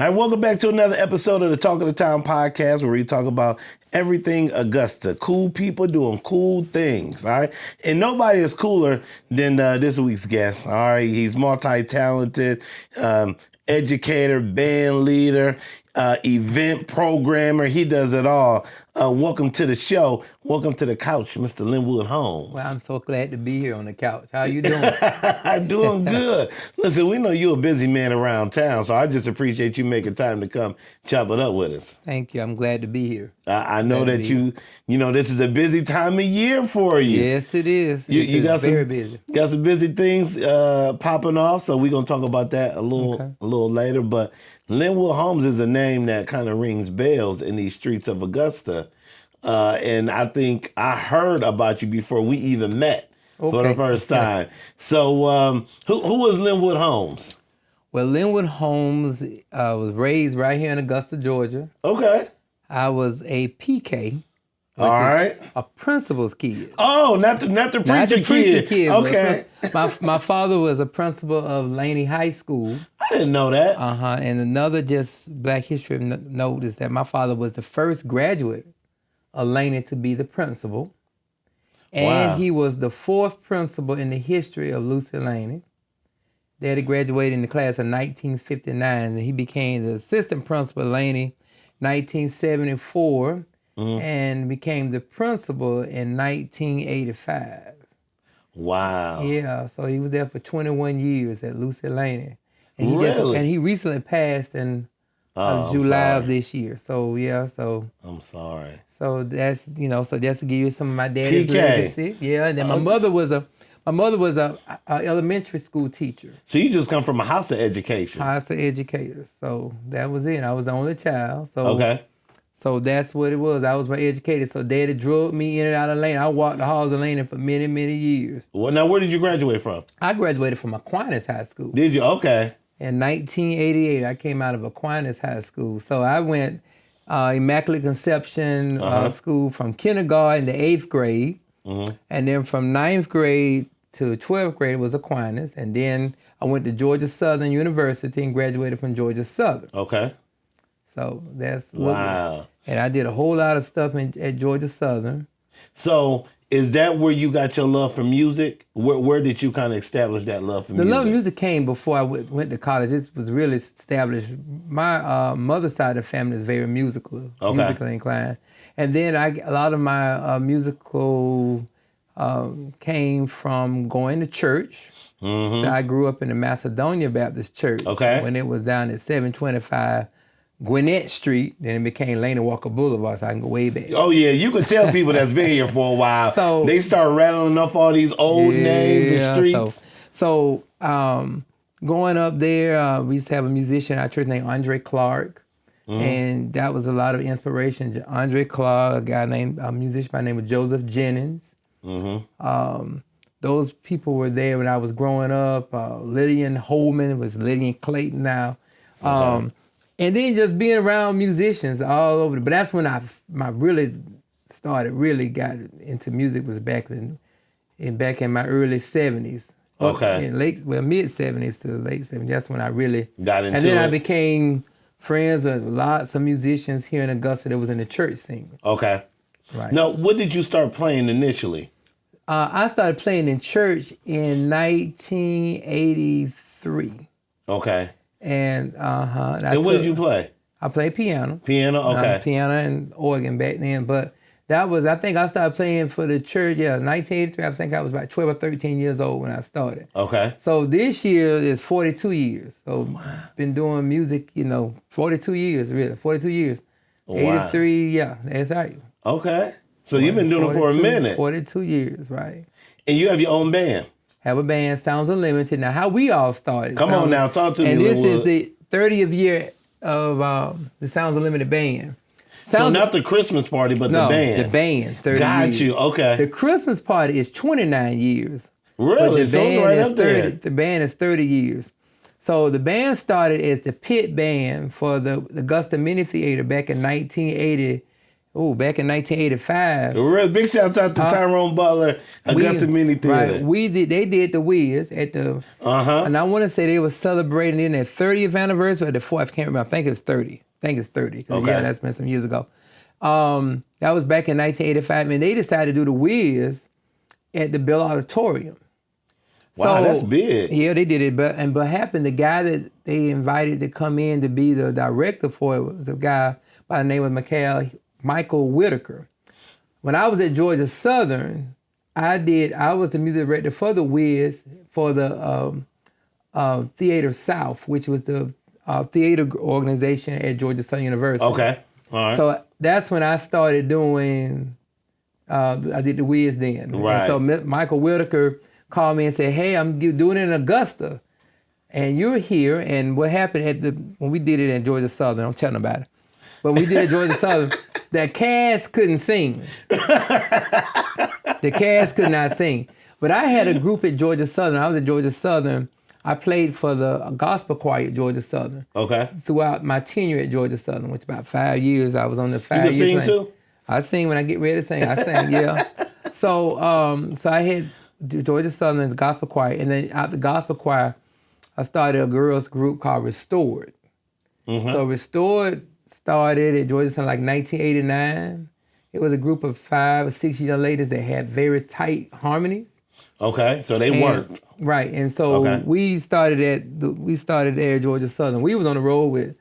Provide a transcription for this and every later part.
right, welcome back to another episode of the Talk of the Town podcast, where we talk about everything Augusta. Cool people doing cool things, all right? And nobody is cooler than this week's guest, all right? He's multi-talented, educator, band leader, event programmer. He does it all. Welcome to the show. Welcome to the couch, Mr. Lynwood Holmes. Well, I'm so glad to be here on the couch. How you doing? Doing good. Listen, we know you're a busy man around town, so I just appreciate you making time to come chop it up with us. Thank you. I'm glad to be here. I know that you know, this is a busy time of year for you. Yes, it is. You got very some, busy. Got some busy things popping off, so we're going to talk about that a little later. But Lynwood Holmes is a name that kind of rings bells in these streets of Augusta. And I think I heard about you before we even met for the first time. So who was Lynwood Holmes? Well, Lynwood Holmes was raised right here in Augusta, Georgia. Okay. I was a PK. All right. A principal's kid. Oh, not the preacher kid. Okay. My father was a principal of Laney High School. I didn't know that. And another just Black history note is that my father was the first graduate of Laney to be the principal. And he was the fourth principal in the history of Lucy Laney. Daddy graduated in the class of 1959, and he became the assistant principal of Laney 1974. And became the principal in 1985. Wow. Yeah, so he was there for 21 years at Lucy Laney. And he recently passed in July of this year. So I'm sorry. So that's so just to give you some of my daddy's legacy. Yeah, and then my mother was a elementary school teacher. So you just come from a house of education. House of educators. So that was it. I was the only child. So that's what it was. I was my educator. So Daddy drove me in and out of Laney. I walked the halls of Laney for many, many years. Well, now where did you graduate from? I graduated from Aquinas High School. Did you? Okay. In 1988, I came out of Aquinas High School. So I went Immaculate Conception school from kindergarten to 8th grade. And then from 9th grade to 12th grade was Aquinas. And then I went to Georgia Southern University and graduated from Georgia Southern. Okay. So that's wow. And I did a whole lot of stuff at Georgia Southern. So is that where you got your love for music? Where did you kind of establish that love for music? The love of music came before I went to college. This was really established. My mother's side of the family is very musically inclined. And then a lot of my musical came from going to church. So I grew up in the Macedonia Baptist Church when it was down at 725 Gwinnett Street, then it became Laney Walker Boulevard, so I can go way back. Oh yeah, you can tell people that's been here for a while. So they start rattling off all these old names and streets. So going up there, we used to have a musician at our church named Andre Clark, and that was a lot of inspiration. Andre Clark, a musician by the name of Joseph Jennings. Those people were there when I was growing up. Lillian Holman was Lillian Clayton now. And then just being around musicians all over. But that's when I really got into music was back in my early 70s. Okay. Mid 70s to the late 70s. That's when I really got into it. And then I became friends with lots of musicians here in Augusta that was in the church scene. Okay. Right. Now, what did you start playing initially? I started playing in church in 1983. Okay. And and what did you play? I played piano. Piano, okay. Piano and organ back then, but that was, I think I started playing for the church, 1983. I think I was about 12 or 13 years old when I started. Okay. So this year is 42 years. So been doing music, 42 years, really, 42 years. Wow. 83, yeah, that's right. Okay. So you've been doing it for a minute. 42 years, right. And you have your own band? Have a band, Sounds Unlimited. Now, how we all started. Come on now, talk to me. And this is the 30th year of the Sounds Unlimited band. So not the Christmas party, but the band. The band, 30 Got years. you, okay. The Christmas party is 29 years. Really? But the band right is up there. 30. The band is 30 years. So the band started as the pit band for the Augusta Mini Theater back in 1980. It back in 1985. A real big shout out to Tyrone Butler, Augusta Mini Theater. Right, they did the Wiz at the, and I want to say they were celebrating in their 30th anniversary or the 4th, I can't remember, I think it's 30. Okay. Yeah, that's been some years ago. That was back in 1985, and they decided to do the Wiz at the Bell Auditorium. Wow, so, that's big. Yeah, they did it. But happened, the guy that they invited to come in to be the director for it was a guy by the name of Michael Whitaker. When I was at Georgia Southern, I was the music director for the Wiz for the Theater South, which was the theater organization at Georgia Southern University. Okay, all right. So that's when I started doing, I did the Wiz then. Right. And so Michael Whitaker called me and said, hey, I'm doing it in Augusta, and you're here. And what happened when we did it in Georgia Southern, I'm telling about it, but we did it at Georgia Southern, the cast couldn't sing. The cast could not sing. But I had a group at Georgia Southern. I was at Georgia Southern. I played for the gospel choir at Georgia Southern. Okay. Throughout my tenure at Georgia Southern, which about 5 years, I was on the 5 years. You can sing too? I sing when I get ready to sing. I sing, yeah. So I had Georgia Southern gospel choir, and then out the gospel choir, I started a girls group called Restored. Mm-hmm. So Restored started at Georgia Southern like 1989. It was a group of 5 or 6 young ladies that had very tight harmonies. Okay, so they worked. Right, and so we started there at Georgia Southern. We was on the road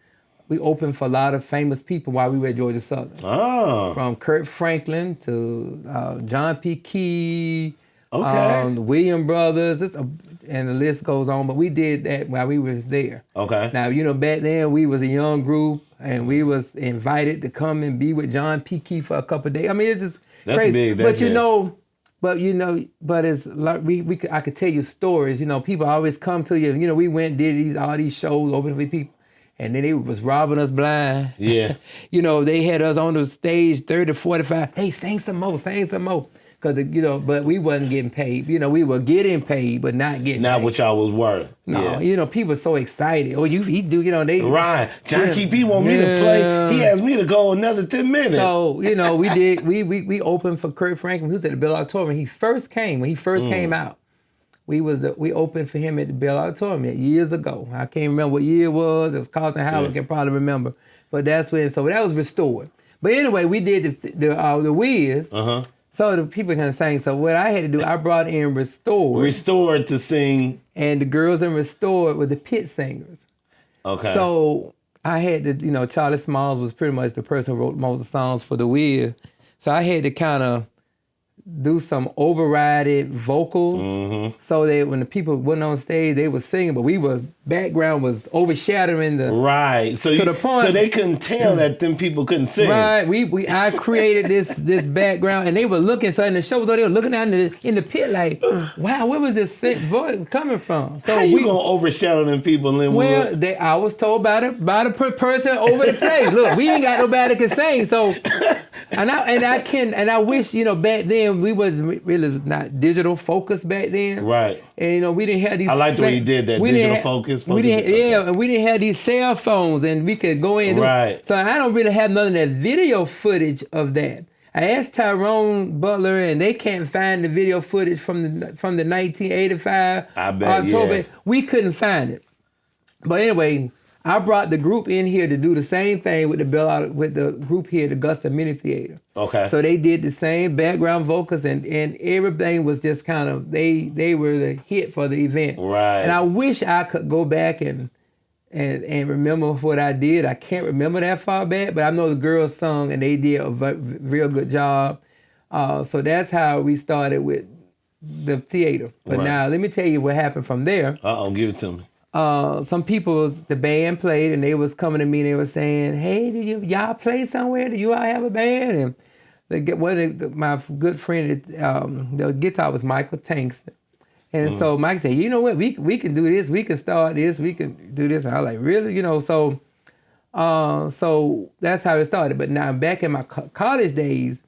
we opened for a lot of famous people while we were at Georgia Southern. Oh. From Kurt Franklin to John P. Key, the Williams Brothers, and the list goes on. But we did that while we were there. Okay. Now, back then we was a young group, and we was invited to come and be with John P. Key for a couple of days. I mean, it's just crazy. Big. But it's like I could tell you stories. People always come to you. We went and did all these shows, open for people, and then they was robbing us blind. Yeah. They had us on the stage 30, 45. Hey, sing some more. Because, but we wasn't getting paid. We were getting paid, but not getting paid. What y'all was worth. No, people were so excited. Oh, he do, they... Right. John P. want me to play. He asked me to go another 10 minutes. So, we did, we opened for Kurt Franklin, who was at the Bell Auditorium. When he first came out, we opened for him at the Bell Auditorium years ago. I can't remember what year it was. It was Carlton Howard, I can probably remember. But that's when, so that was Restored. But anyway, we did the Wiz. Uh-huh. So the people can sing. So what I had to do, I brought in Restored. Restored to sing. And the girls in Restored were the pit singers. Okay. So I had to, Charlie Smalls was pretty much the person who wrote most of the songs for the Wiz. So I had to kind of do some overrided vocals so that when the people went on stage, they were singing, but background was overshadowing the... Right. So they couldn't tell that them people couldn't sing. Right. I created this background, and they were looking, so in the show, they were looking out in the pit like, wow, where was this voice coming from? So how you going to overshadow them people in Lynwood? Well, I was told by the person over the place. Look, we ain't got nobody that can sing, so... And I wish, back then we was really not digital focused back then. Right. And we didn't have these. I like the way you did that, digital focus. We didn't have these cell phones, and we could go in. Right. So I don't really have none of that video footage of that. I asked Tyrone Butler, and they can't find the video footage from the 1985 October. Yeah. We couldn't find it. But anyway, I brought the group in here to do the same thing with the group here at Augusta Mini Theater. Okay. So they did the same background vocals, and everything was just kind of they were the hit for the event. Right. And I wish I could go back and remember what I did. I can't remember that far back, but I know the girls sung and they did a real good job. So that's how we started with the theater. But now let me tell you what happened from there. Give it to me. Some people, the band played, and they was coming to me and they were saying, hey, do y'all play somewhere? Do you all have a band? And my good friend, the guitar was Michael Tankston. And so Mike said, you know what, we can do this, we can start this, we can do this. And I was like, really? So that's how it started. But now back in my college days,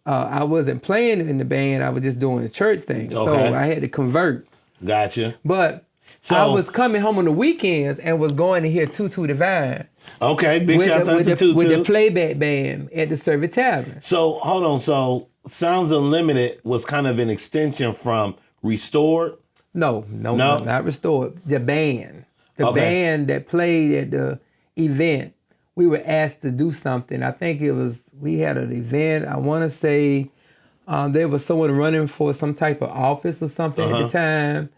I wasn't playing in the band, I was just doing the church thing. Okay. So I had to convert. Gotcha. But So I was coming home on the weekends and was going to hear Tutu Divine. Okay, big shout out to Tutu. With the playback band at the Service Tavern. So, hold on. So, Sounds Unlimited was kind of an extension from Restored? No, not Restored. The band. The band that played at the event, we were asked to do something. I think we had an event, I want to say there was someone running for some type of office or something at the time,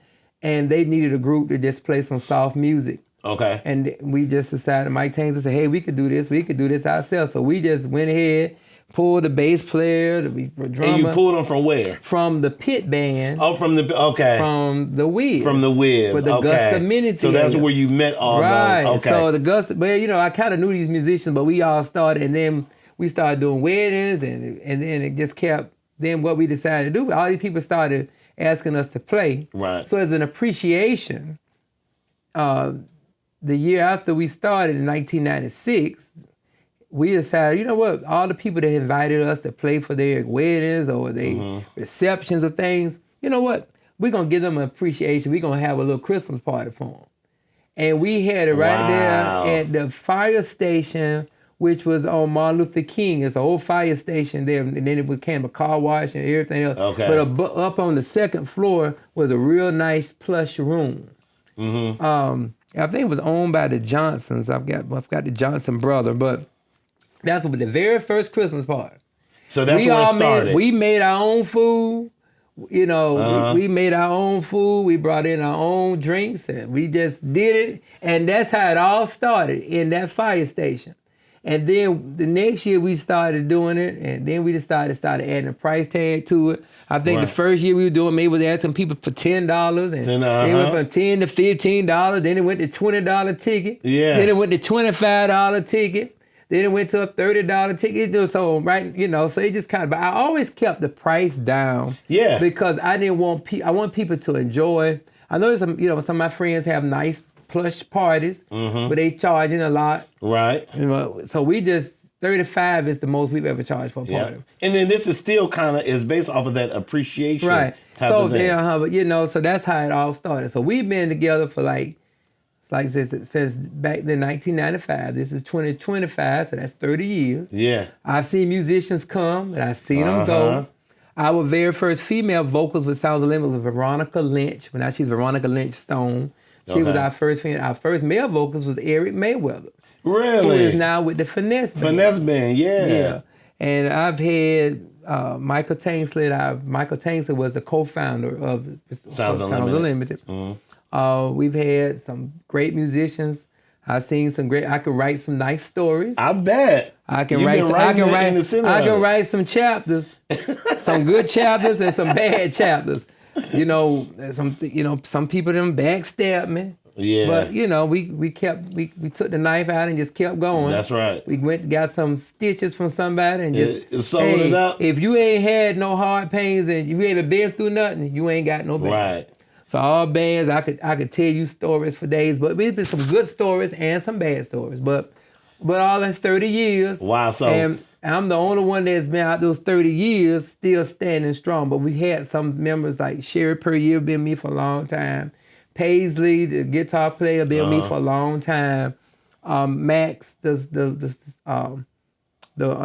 and they needed a group to just play some soft music. Okay. And we just decided, Mike Tanger said, hey, we could do this ourselves. So we just went ahead, pulled the bass player, the drummer. And you pulled them from where? From the pit band. Oh, from the the Wiz. From the Wiz. For the Augusta Mini So that's where you met all right. those. Okay. So the Augusta, but I kind of knew these musicians, but we all started, and then we started doing weddings, and then it just kept. Then what we decided to do, all these people started asking us to play. Right. So as an appreciation, the year after we started in 1996, we decided, you know what, all the people that invited us to play for their weddings or their receptions of things, you know what, we're going to give them an appreciation. We're going to have a little Christmas party for them. And we had it right there at the fire station, which was on Martin Luther King. It's an old fire station there, and then it became a car wash and everything else. Okay. But up on the second floor was a real nice plush room. I think it was owned by the Johnsons. I've got the Johnson brother, but that's the very first Christmas party. So that's where it started. We made our own food. We made our own food. We brought in our own drinks, and we just did it. And that's how it all started, in that fire station. And then the next year we started doing it, and then we just started adding a price tag to it. I think the first year we were doing, maybe was asking people for $10, and it went from $10 to $15. Then it went to $20 ticket. Yeah. Then it went to $25 ticket. Then it went to a $30 ticket. So so it just kind of. But I always kept the price down. Yeah. Because I didn't want I want people to enjoy. I know some of my friends have nice plush parties, but they charging a lot. Right. So we just, 35 is the most we've ever charged for a party. And then this is still is based off of that appreciation type of thing. But so that's how it all started. So we've been together for since back then 1995. This is 2025, so that's 30 years. Yeah. I've seen musicians come and I've seen them go. Our very first female vocals with Sounds Unlimited was Veronica Lynch. Now she's Veronica Lynch Stone. She was our first female. Our first male vocals was Eric Mayweather. Really? Who is now with the Finesse Band. Finesse Band, yeah. And I've had Michael Tanksley. Michael Tanksley was the co-founder of Sounds Unlimited. We've had some great musicians. I've seen some great. I could write some nice stories. I bet. I can write some chapters, some good chapters and some bad chapters. Some people them backstabbed me. Yeah. But we took the knife out and just kept going. That's right. We got some stitches from somebody and just sold it up. If you ain't had no heart pains and you ain't been through nothing, you ain't got no band. Right. So all bands, I could tell you stories for days, but there's been some good stories and some bad stories. But all that's 30 years. Wow. So and I'm the only one that's been out those 30 years still standing strong. But we had some members like Sherry Puryear been with me for a long time. Paisley, the guitar player, been with me for a long time. Max, the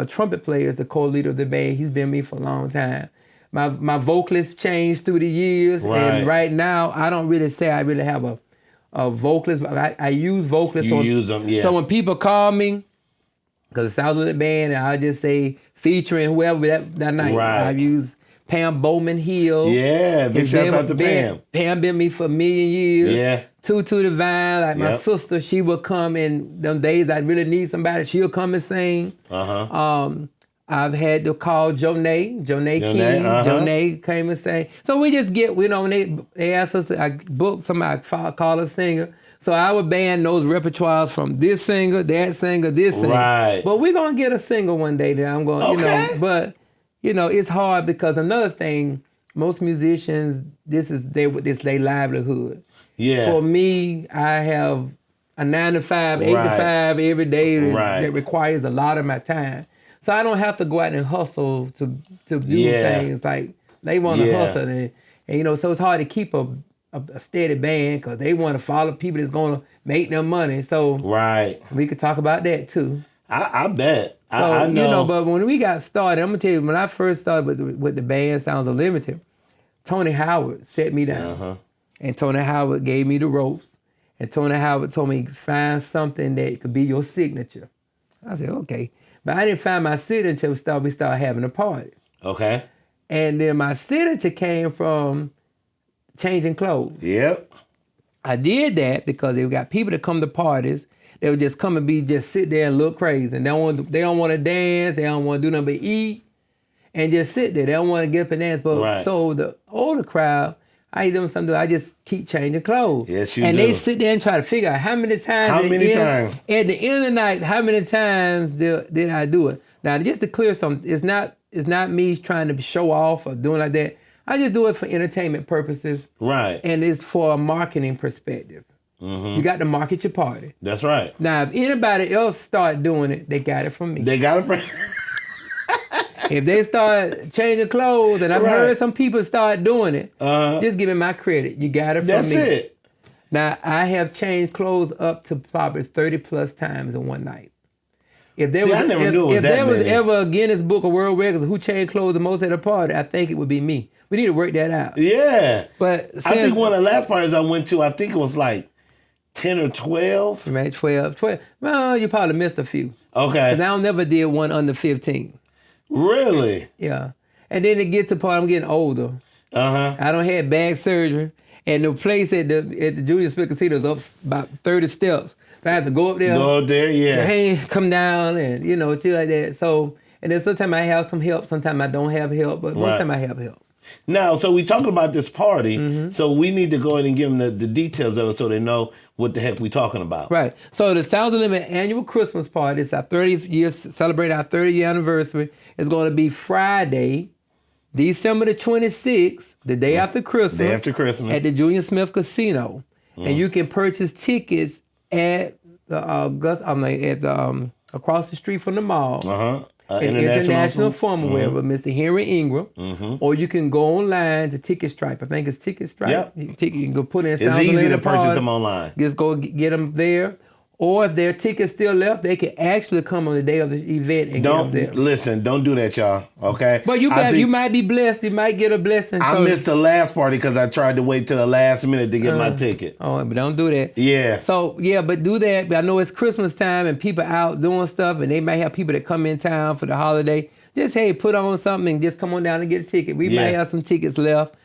trumpet player, is the co-leader of the band. He's been with me for a long time. My vocalist changed through the years, and right now I don't really say I really have a vocalist. But I use vocalists. You use them, yeah. So when people call me, because it sounds like a band, and I just say featuring whoever that night. Right. I use Pam Bowman Hill. Yeah, big shout out to Pam. Pam been me for a million years. Yeah. Tutu Divine, like my sister, she would come in them days I really need somebody, she'll come and sing. I've had to call Jonay King. Jonay came and sang. So we just get, when they ask us, I book somebody, call a singer. So our band knows repertoires from this singer, that singer, this singer. Right. But we're going to get a single one day that I'm going, but it's hard because another thing, most musicians, this is their livelihood. Yeah. For me, I have a 9 to 5, 8 to 5 every day that requires a lot of my time. So I don't have to go out and hustle to do things like they want to hustle. And so it's hard to keep a a steady band because they want to follow people that's going to make them money. So we could talk about that too. I bet. So, I know. But when we got started, I'm going to tell you, when I first started with the band Sounds Unlimited, Tony Howard set me down. And Tony Howard gave me the ropes. And Tony Howard told me, find something that could be your signature. I said, okay. But I didn't find my signature until we started having a party. Okay. And then my signature came from changing clothes. Yep. I did that because they got people that come to parties. They would just come and just sit there and look crazy. And they don't want to dance. They don't want to do nothing but eat and just sit there. They don't want to get up and dance. But so the older crowd, I them something. I just keep changing clothes. Yes, you and do. They sit there and try to figure out how many times. At the end of the night, how many times did I do it? Now, just to clear something, it's not me trying to show off or doing like that. I just do it for entertainment purposes. Right. And it's for a marketing perspective. You got to market your party. That's right. Now, if anybody else start doing it, they got it from me. They got it from. If they start changing clothes, and I've heard some people start doing it, just give me my credit. You got it from me. That's it. Now, I have changed clothes up to probably 30 plus times in one night. If there was ever a Guinness Book of World Records who changed clothes the most at a party, I think it would be me. We need to work that out. Yeah. But I think one of the last parties I went to, I think it was like 10 or 12. Maybe 12. Well, you probably missed a few. Okay. Because I never did one under 15. Really? Yeah. And then it gets to the part I'm getting older. I don't have back surgery. And the place at the Junior Smith Casino is up about 30 steps. So I have to go up there. Go up there, yeah. Say, hey, come down and, shit like that. So, and then sometimes I have some help. Sometimes I don't have help. But most time I have help. Now, so we talking about this party. So we need to go ahead and give them the details of it so they know what the heck we talking about. Right. So the Sounds Unlimited annual Christmas party, it's our 30th year, celebrating our 30th year anniversary. It's going to be Friday, December the 26th, the day after Christmas. Day after Christmas. At the Junior Smith Casino. And you can purchase tickets at the across the street from the mall. International Formal with Mr. Henry Ingram. Or you can go online to Ticket Stripe. I think it's Ticket Stripe. Yep. You can go put in It's easy to purchase them online. Just go get them there. Or if their tickets still left, they can actually come on the day of the event and get them there. Listen, don't do that, y'all. Okay? But you might be blessed. You might get a blessing. I missed the last party because I tried to wait till the last minute to get my ticket. Oh, but don't do that. Yeah. So, but do that. But I know it's Christmas time and people out doing stuff and they might have people that come in town for the holiday. Just, hey, put on something and just come on down and get a ticket. We might have some tickets left.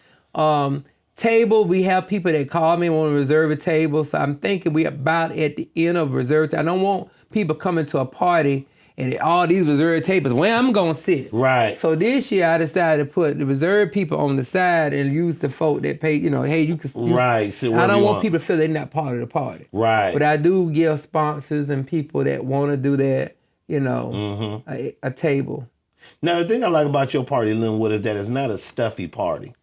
Table, we have people that call me and want to reserve a table. So I'm thinking we about at the end of reserve. I don't want people coming to a party and all these reserved tables. Where I'm going to sit. Right. So this year I decided to put the reserved people on the side and use the folk that pay, hey, you can. Right. Sit wherever I don't you want people to feel they're not part of the party. Right. But I do give sponsors and people that want to do that, a table. Now, the thing I like about your party, Lynwood, is that it's not a stuffy party.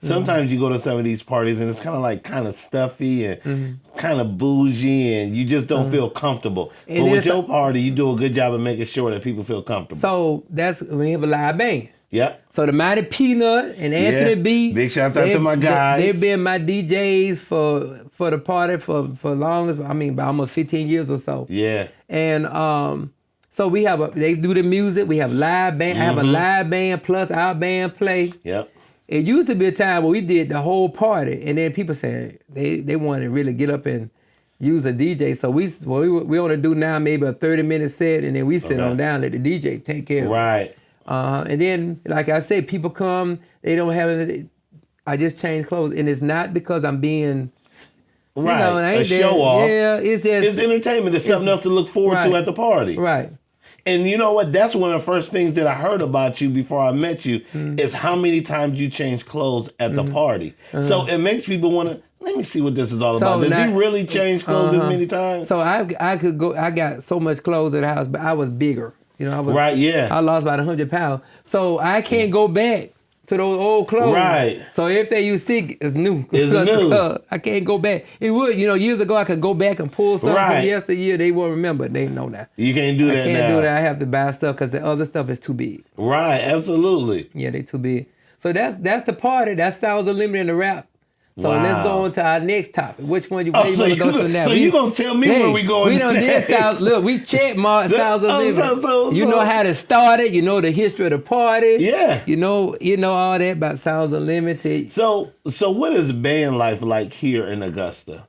Sometimes you go to some of these parties and it's kind of stuffy and kind of bougie and you just don't feel comfortable. But with your party, you do a good job of making sure that people feel comfortable. So that's when we have a live band. Yep. So the Mighty Peanut and Anthony B. Big shouts out to my guys. They've been my DJs for the party for longest, about almost 15 years or so. Yeah. And so they do the music. We have live band. I have a live band plus our band play. Yep. It used to be a time where we did the whole party, and then people said they want to really get up and use a DJ. So we want to do now maybe a 30-minute set, and then we sit on down, let the DJ take care of it. Right. And then, like I said, people come, they don't have anything. I just change clothes, and it's not because I'm being... Right, a show off. Yeah, it's just... It's entertainment. It's something else to look forward to at the party. Right. And you know what? That's one of the first things that I heard about you before I met you is how many times you change clothes at the party. So it makes people want to, let me see what this is all about. Does he really change clothes as many times? So I got so much clothes at the house, but I was bigger. I lost about 100 pounds. So I can't go back to those old clothes. Right. So if they use sick, it's new. It's new. I can't go back. It would, years ago I could go back and pull something from yesteryear. They won't remember. They know that. You can't do that now. I can't do that. I have to buy stuff because the other stuff is too big. Right. Absolutely. Yeah, they too big. So that's the party. That Sounds Unlimited in the rap. So let's go on to our next topic. Which one you want to go to now? So you gonna tell me where we going? We done did Sounds. Look, we check mark Sounds Unlimited. You know how to start it. You know the history of the party. Yeah. You know all that about Sounds Unlimited. So what is band life like here in Augusta,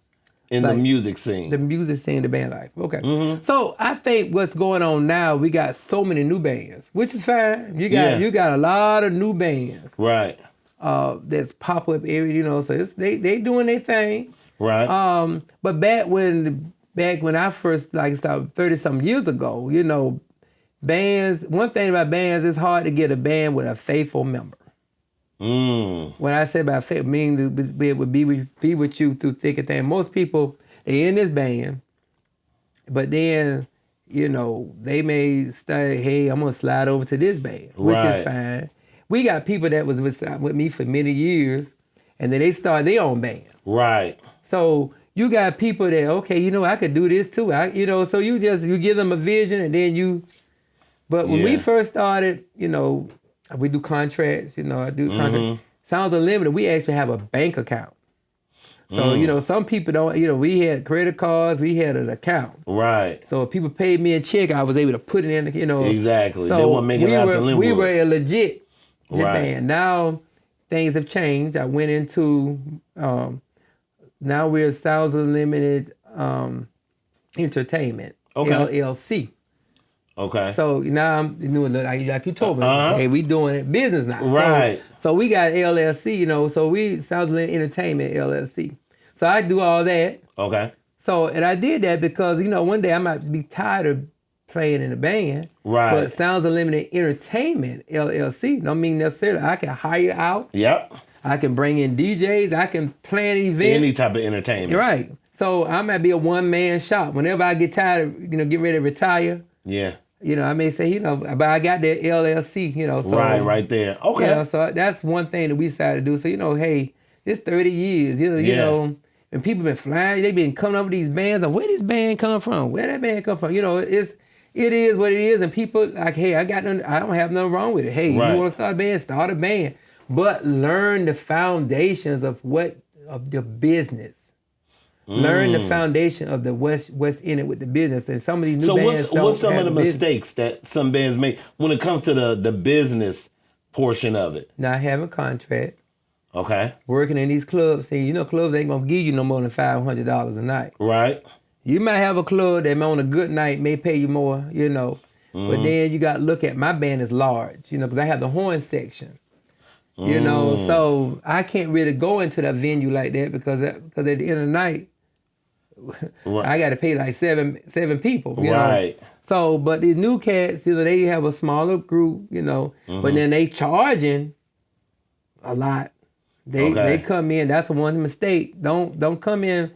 in the music scene? The music scene, the band life. Okay. So I think what's going on now, we got so many new bands, which is fine. You got a lot of new bands. Right. That's pop up area, you know, so they doing their thing. Right. But back when I first started 30-something years ago, you know, bands, one thing about bands, it's hard to get a band with a faithful member. When I say about faithful, meaning it would be with you through thick and thin. Most people, they in this band, but then, you know, they may start, hey, I'm gonna slide over to this band, which is fine. We got people that was with me for many years, and then they start their own band. Right. So you got people that, okay, you know, I could do this too. So you give them a vision, and then But when we first started, you know, we do contracts. You know, I do contracts. Sounds Unlimited. We actually have a bank account. So you know, some people don't. You know, we had credit cards. We had an account. Right. So if people paid me a check, I was able to put it in. You know. Exactly. So they weren't making it out to Lynwood. we were a legit. Right. Band. Now things have changed. I went into now we're Sounds Unlimited Entertainment, LLC. Okay. So now I'm doing like you told me. Hey, we doing it business now. Right. So we got LLC, you know. So we Sounds Unlimited Entertainment LLC. So I do all that. Okay. So and I did that because you know one day I might be tired of playing in a band. Right. But Sounds Unlimited Entertainment, LLC, don't mean necessarily I can hire out. Yep. I can bring in DJs. I can plan events. Any type of entertainment. Right. So I might be a one-man shop. Whenever I get tired of, you know, get ready to retire. Yeah. You know, I may say, you know, but I got that LLC, you know. So, right there. Okay. You know, so that's one thing that we decided to do. So, you know, hey, it's 30 years, you know, and people been flying, they been coming up with these bands, and where this band come from? Where that band come from? You know, it is what it is, and people like, hey, I don't have nothing wrong with it. Hey, you want to start a band, start a band, but learn the foundations of the business. Learn the foundation of the what's in it with the business, and some of these new bands. So what's some of the mistakes that some bands make when it comes to the business portion of it? Not having a contract. Okay. Working in these clubs, see, you know, clubs ain't gonna give you no more than $500 a night. Right. You might have a club that on a good night may pay you more, you know. But then you got to look at, my band is large, you know, because I have the horn section. You know, so I can't really go into that venue like that because at the end of the night, I got to pay like seven people, you know. So, but the new cats, you know, they have a smaller group, you know, but then they charging a lot. They come in. That's one mistake. Don't come in,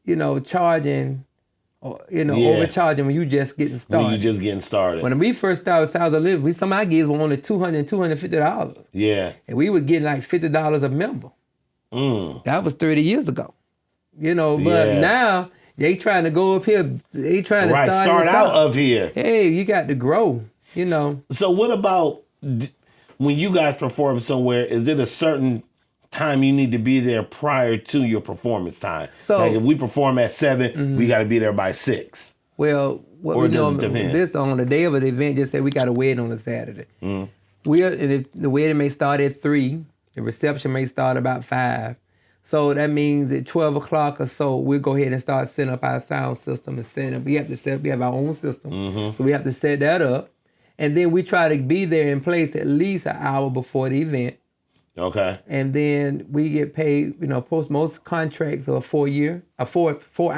you know, charging, or you know, overcharging when you just getting started. When you just getting started. When we first started Sounds Unlimited, some of our gigs were only $200, $250. Yeah. And we were getting like $50 a member. That was 30 years ago. You know, but now they trying to go up here. They trying to start out up here. Hey, you got to grow. You know. So what about when you guys perform somewhere? Is it a certain time you need to be there prior to your performance time? So like if we perform at 7, we got to be there by 6. Well, what we know this on the day of the event, just say we got a wedding on a Saturday. And if the wedding may start at 3, the reception may start about 5. So that means at 12 o'clock or so, we'll go ahead and start setting up our sound system and setting up. We have our own system. So we have to set that up. And then we try to be there in place at least an hour before the event. Okay. And then we get paid, you know, most contracts are 4 hours. 4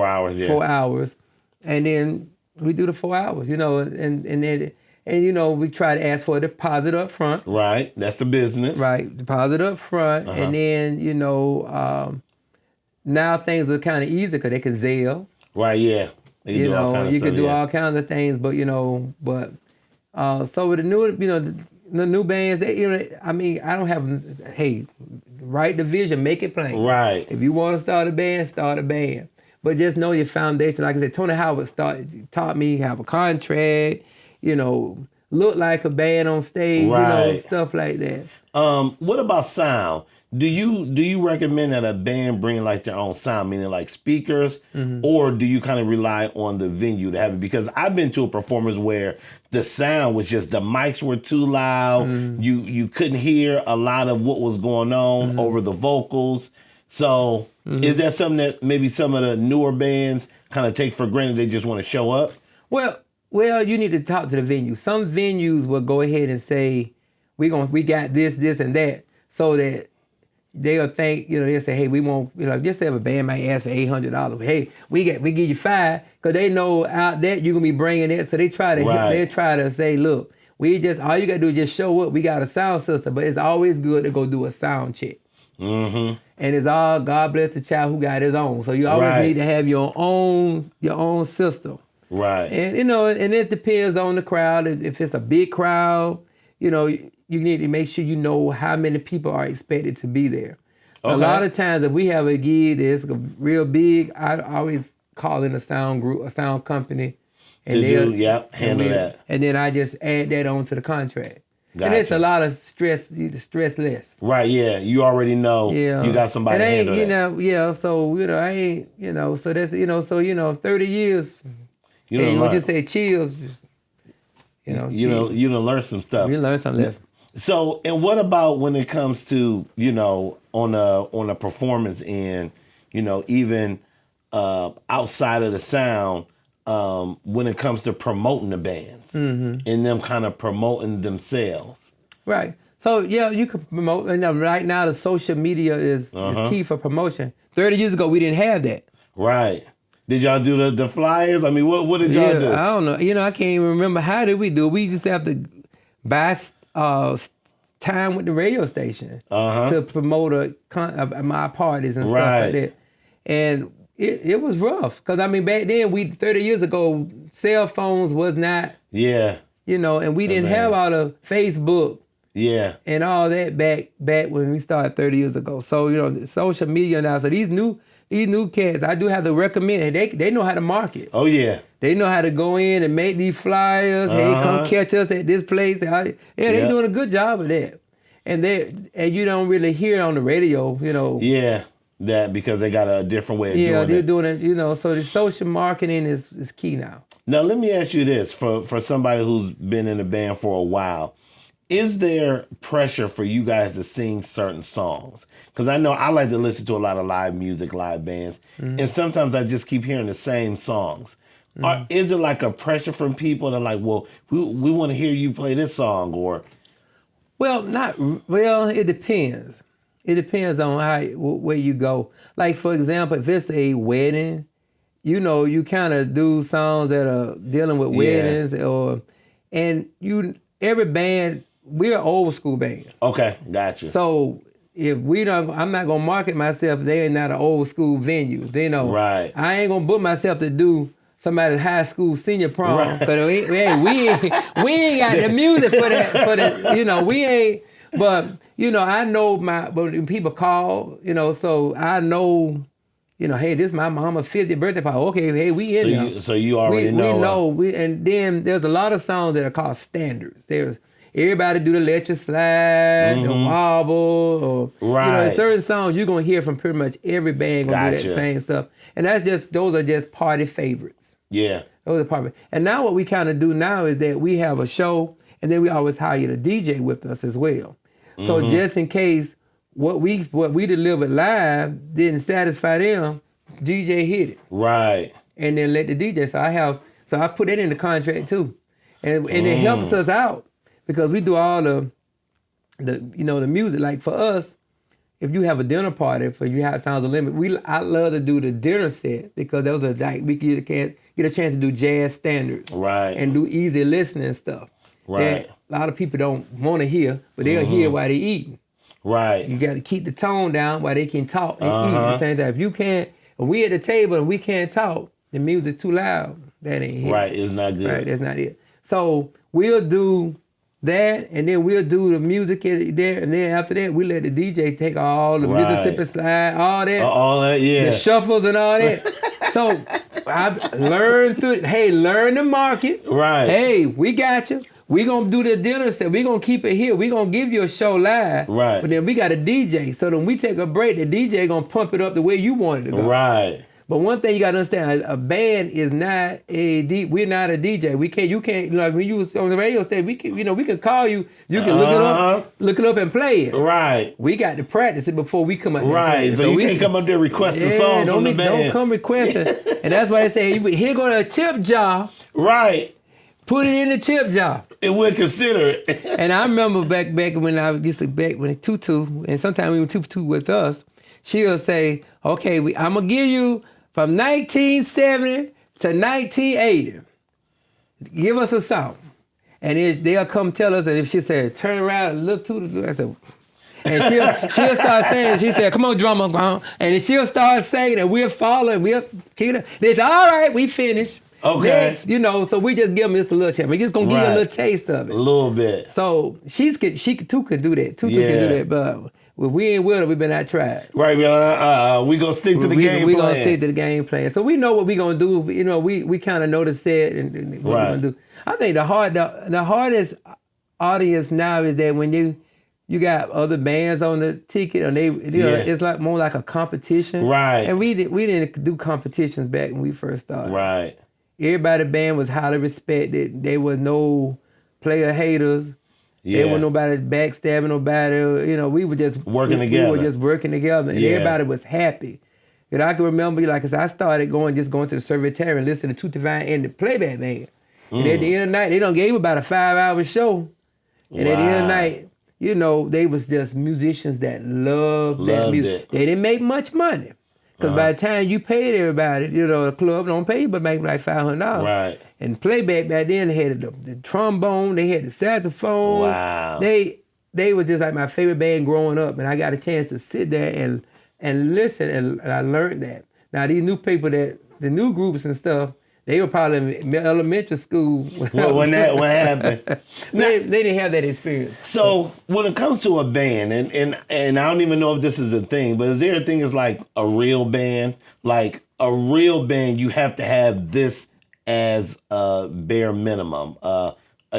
hours, yeah. 4 hours. And then we do the 4 hours, you know, and you know, we try to ask for a deposit up front. Right. That's the business. Right. Deposit up front. And then, you know, now things are kind of easy because they can Zelle. Right, yeah. You know, you can do all kinds of things, but, you know, so with the new, you know, the new bands, they, you know, I mean, I don't have, hey, write the vision, make it plain. Right. If you want to start a band, start a band. But just know your foundation. Like I said, Tony Howard taught me have a contract, you know, look like a band on stage, you know, stuff like that. What about sound? Do you recommend that a band bring like their own sound, meaning like speakers, or do you kind of rely on the venue to have it? Because I've been to a performance where the sound was just, the mics were too loud. You couldn't hear a lot of what was going on over the vocals. So is that something that maybe some of the newer bands kind of take for granted? They just want to show up? Well, you need to talk to the venue. Some venues will go ahead and say, we got this, and that, so that they'll think, they'll say, hey, we won't, just say if a band might ask for $800. Hey, we give you $5, because they know out that you're gonna be bringing it. So they try to say, look, all you gotta do is just show up. We got a sound system, but it's always good to go do a sound check. And it's all God bless the child who got his own. So you always need to have your own system. Right. And and it depends on the crowd. If it's a big crowd, you need to make sure you know how many people are expected to be there. Okay. A lot of times if we have a gig that's real big, I always call in a sound group, a sound company. And handle that. And then I just add that onto the contract. Gotcha. And it's a lot of stress less. Right, yeah. You already know you got somebody to handle that. So, I ain't, so that's, 30 years, you don't just say Chillz, you done learn some stuff. You learn something less. So, and what about when it comes to, on a performance end, even outside of the sound, when it comes to promoting the bands and them kind of promoting themselves. Right. So, you can promote. And right now, the social media is key for promotion. 30 years ago, we didn't have that. Right. Did y'all do the flyers? I mean, what did y'all do? I don't know. I can't even remember. How did we do it? We just have to buy time with the radio station to promote my parties and stuff like that. And it was rough. Because, back then, 30 years ago, cell phones was not, and we didn't have all the Facebook and all that back when we started 30 years ago. So, social media now. So these new cats, I do have to recommend. They know how to market. Oh, yeah. They know how to go in and make these flyers. Hey, come catch us at this place. They're doing a good job of that. And you don't really hear it on the radio, Yeah, that because they got a different way of doing it. Yeah, they're doing it, so the social marketing is key now. Now, let me ask you this. For somebody who's been in the band for a while, is there pressure for you guys to sing certain songs? Because I know I like to listen to a lot of live music, live bands, and sometimes I just keep hearing the same songs. Is it like a pressure from people that like, well, we want to hear you play this song, or? Well, it depends. It depends on where you go. Like, for example, if it's a wedding, you kind of do songs that are dealing with weddings, every band, we're an old school band. Okay, gotcha. So if I'm not gonna market myself, they're not an old school venue. They know. Right. I ain't gonna book myself to do somebody's high school senior prom. But we ain't got the music for that. We ain't. But I know when people call, so I know. Hey, this is my mama's 50th birthday party. Okay, hey, we in there. So you already know. We know. And then there's a lot of songs that are called standards. There's everybody do the let you slide, the wobble, or certain songs you're gonna hear from pretty much every band gonna do that same stuff. And those are just party favorites. Yeah. Those are party. And now what we kind of do now is that we have a show, and then we always hire the DJ with us as well. So just in case what we delivered live didn't satisfy them, DJ hit it. Right. And then let the DJ. So I put that in the contract too. And it helps us out because we do all the music. Like for us, if you have a dinner party for You Have Sounds of Limit, I love to do the dinner set because those are like we get a chance to do jazz standards. Right. And do easy listening stuff. Right. That a lot of people don't want to hear, but they'll hear while they eating. Right. You got to keep the tone down while they can talk and eat at the same time. If we at the table and we can't talk, the music's too loud. That ain't it. Right, it's not good. Right, that's not it. So we'll do that, and then we'll do the music there, and then after that, we let the DJ take all the Mississippi Slide, all that, the shuffles and all that. So I've learned learn the market. Right. Hey, we got you. we gonna do the dinner set. We gonna keep it here. We gonna give you a show live. Right. But then we got a DJ. So then we take a break. The DJ gonna pump it up the way you want it to go. Right. But one thing you gotta understand, a band is not we're not a DJ. You can't like when you was on the radio station, we can call you. You can look it up and play it. Right. We got to practice it before we come up there. Right. So you can't come up there requesting songs from the band. Don't come requesting. And that's why they say, here go the tip jar. Right. Put it in the tip jar. And we'll consider it. And I remember back when I used to when Tutu, and sometimes when Tutu with us, she'll say, okay, I'm going to give you from 1970 to 1980. Give us a song. And they'll come tell us, and if she said, turn around and look to the, I said, and she'll start saying, she said, come on, drummer, and then she'll start saying, and we'll follow, and we'll keep it. They say, all right, we finished. Okay. Next, so we just give them just a little chance. We're just going to give you a little taste of it. A little bit. So she too could do that. Tutu can do that, but if we ain't with her, we been out tried. Right, we gonna stick to the game plan. We gonna stick to the game plan. So we know what we gonna do. We kind of know the set and what we're gonna do. I think the hardest audience now is that when you got other bands on the ticket, and it's like more like a competition. Right. And we didn't do competitions back when we first started. Right. Everybody band was highly respected. There was no player haters. There was nobody backstabbing nobody. We were just working together. We were just working together, and everybody was happy. And I can remember, cause I started going to the Servitarian and listening to Tooth Divine and the playback band. And at the end of the night, they done gave about a 5-hour show. And at the end of the night, they was just musicians that loved that music. They didn't make much money. Because by the time you paid everybody, the club don't pay you but make like $500. Right. And playback back then, they had the trombone, they had the saxophone. Wow. They were just like my favorite band growing up. And I got a chance to sit there and listen, and I learned that. Now, these new people, the new groups and stuff, they were probably in elementary school. When that happened. They didn't have that experience. So when it comes to a band, and I don't even know if this is a thing, but is there a thing as like a real band? Like a real band, you have to have this as a bare minimum. A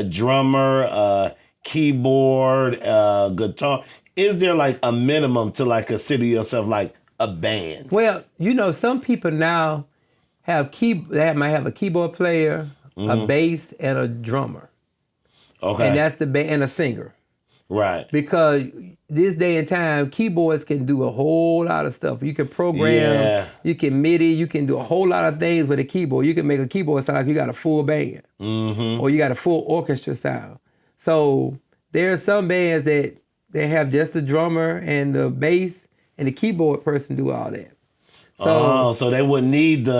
drummer, a keyboard, guitar. Is there like a minimum to like consider yourself like a band? Well, some people now they might have a keyboard player, a bass, and a drummer. Okay. And that's the band, and a singer. Right. Because this day and time, keyboards can do a whole lot of stuff. You can program, you can MIDI, you can do a whole lot of things with a keyboard. You can make a keyboard sound like you got a full band. Or you got a full orchestra sound. So there are some bands that they have just the drummer and the bass, and the keyboard person do all that. So they wouldn't need they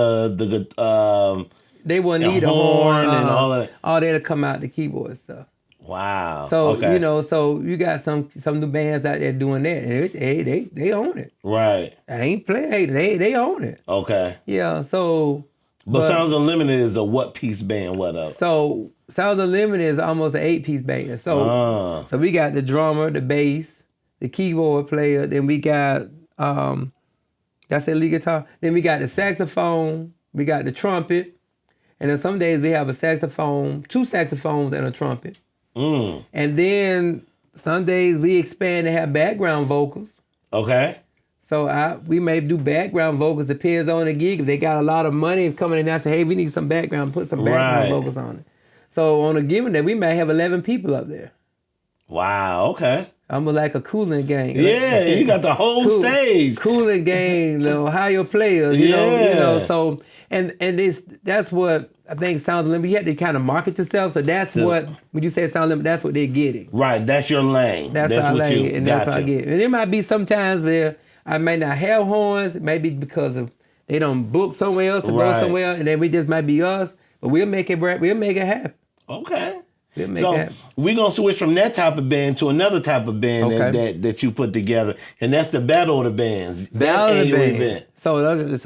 wouldn't need a horn and all that. All that'll come out the keyboard stuff. Wow. So so you got some new bands out there doing that, and they own it. Right. I ain't playing. They own it. Okay. Yeah. So. But Sounds Unlimited is a what piece band? What up? So Sounds Unlimited is almost an 8-piece band. So we got the drummer, the bass, the keyboard player. Then we got that's a lead guitar. Then we got the saxophone. We got the trumpet. And then some days we have a saxophone, 2 saxophones, and a trumpet. And then some days we expand to have background vocals. Okay. So we may do background vocals, depends on the gig. If they got a lot of money coming in and say, hey, we need some background, put some background vocals on it. So on a given day, we may have 11 people up there. Wow, okay. Almost like a cooling gang. Yeah, you got the whole stage. Cooling gang, the Ohio players, you know. So and that's what I think Sounds Unlimited. You have to kind of market yourself. So that's what when you say Sounds Unlimited, that's what they're getting. Right, that's your lane. That's our lane, and that's what I get. And it might be sometimes where I may not have horns. It may be because of they don't book somewhere else to go somewhere, and then we just might be us. But we'll make it happen. Okay. So we're going to switch from that type of band to another type of band that you put together, and that's the Battle of the Bands. Battle of the Bands. So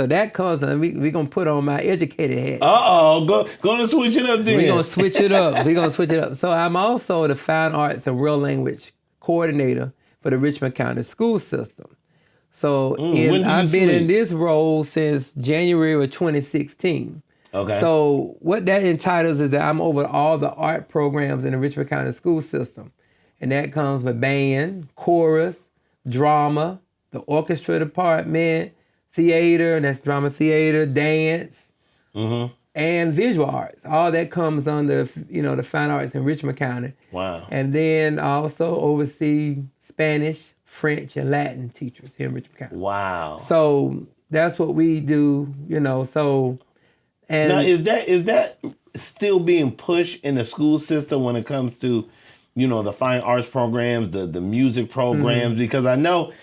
that comes, and we're going to put on my educated hat. Go to switch it up then. We're going to switch it up. So I'm also the Fine Arts and World Language Coordinator for the Richmond County School System. So I've been in this role since January of 2016. Okay. So what that entitles is that I'm over all the art programs in the Richmond County School System. And that comes with band, chorus, drama, the orchestra department, theater, and that's drama theater, dance, and visual arts. All that comes under, the fine arts in Richmond County. Wow. And then also oversee Spanish, French, and Latin teachers here in Richmond County. Wow. So that's what we do, so... And now, is that still being pushed in the school system when it comes to, the fine arts programs, the music programs? Because I know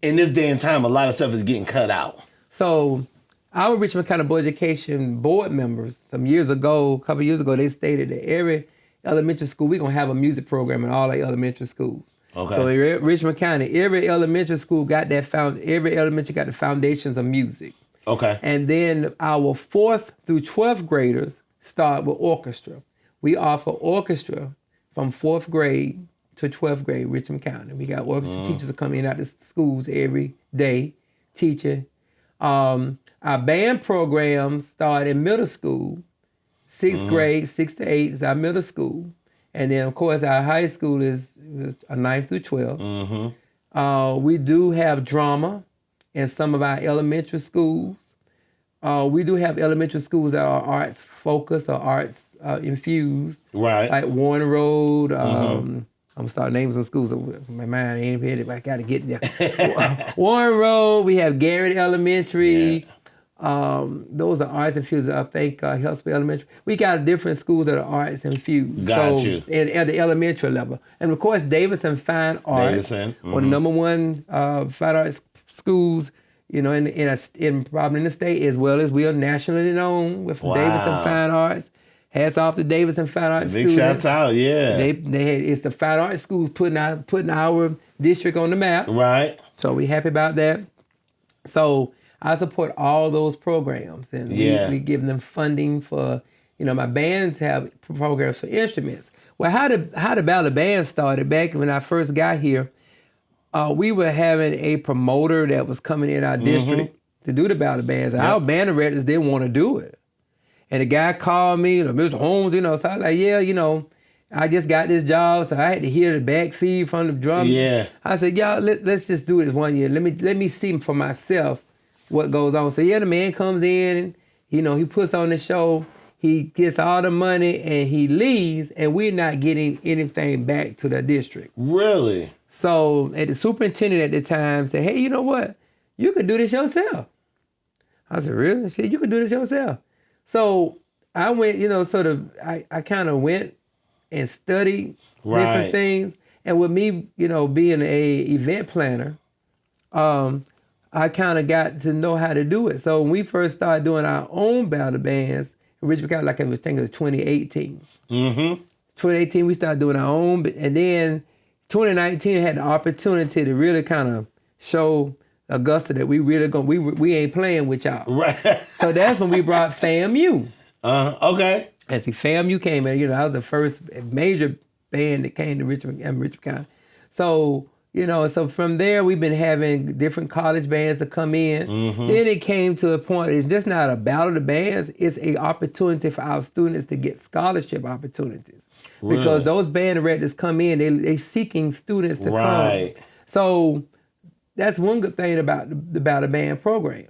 in this day and time, a lot of stuff is getting cut out. So our Richmond County Board of Education board members, a couple years ago, they stated that every elementary school, we're going to have a music program in all our elementary schools. Okay. So in Richmond County, every elementary school every elementary got the foundations of music. Okay. And then our 4th through 12th graders start with orchestra. We offer orchestra from 4th grade to 12th grade, Richmond County. We got orchestra teachers that come in out of schools every day teaching. Our band programs start in middle school. 6th grade, 6 to 8 is our middle school. And then, of course, our high school is a 9th through 12. We do have drama in some of our elementary schools. We do have elementary schools that are arts focused or arts infused. Right. Like Warren Road. I'm starting names of schools. My mind ain't ready, but I got to get there. Warren Road. We have Garrett Elementary. Yeah. Those are arts infused. I think Hillsborough Elementary. We got different schools that are arts infused. Got you. At the elementary level. And of course, Davidson Fine Arts. One of the number one fine arts schools, in probably in the state, as well as we are nationally known with Davidson Fine Arts. Hats off to Davidson Fine Arts Big students. shouts out, yeah. It's the fine arts schools putting our district on the map. Right. So we happy about that. So I support all those programs, and we give them funding for. My bands have programs for instruments. Well, how the Battle Band started back when I first got here. We were having a promoter that was coming in our district to do the Battle Bands. Our band directors didn't want to do it. And the guy called me, Mr. Holmes, so I was like, I just got this job, so I had to hear the back feed from the drum. Yeah. I said, y'all, let's just do this one year. Let me see for myself what goes on. So the man comes in, and, he puts on the show, he gets all the money, and he leaves, and we're not getting anything back to the district. Really? So the superintendent at the time said, hey, you know what? You could do this yourself. I said, really? She said, you could do this yourself. So I went, I kind of went and studied different things. And with me, being a event planner, I kind of got to know how to do it. So when we first started doing our own battle bands, in Richmond County, I think it was 2018. 2018, we started doing our own, and then 2019 had the opportunity to really kind of show Augusta that we really we ain't playing with y'all. Right. So that's when we brought FAMU. Okay. And see, FAMU came in, I was the first major band that came to Richmond County. So, so from there we've been having different college bands to come in. Then it came to a point, it's just not a battle of the bands, it's an opportunity for our students to get scholarship opportunities. Really? Because those band directors come in, they seeking students to come. So that's one good thing about the Battle Band program.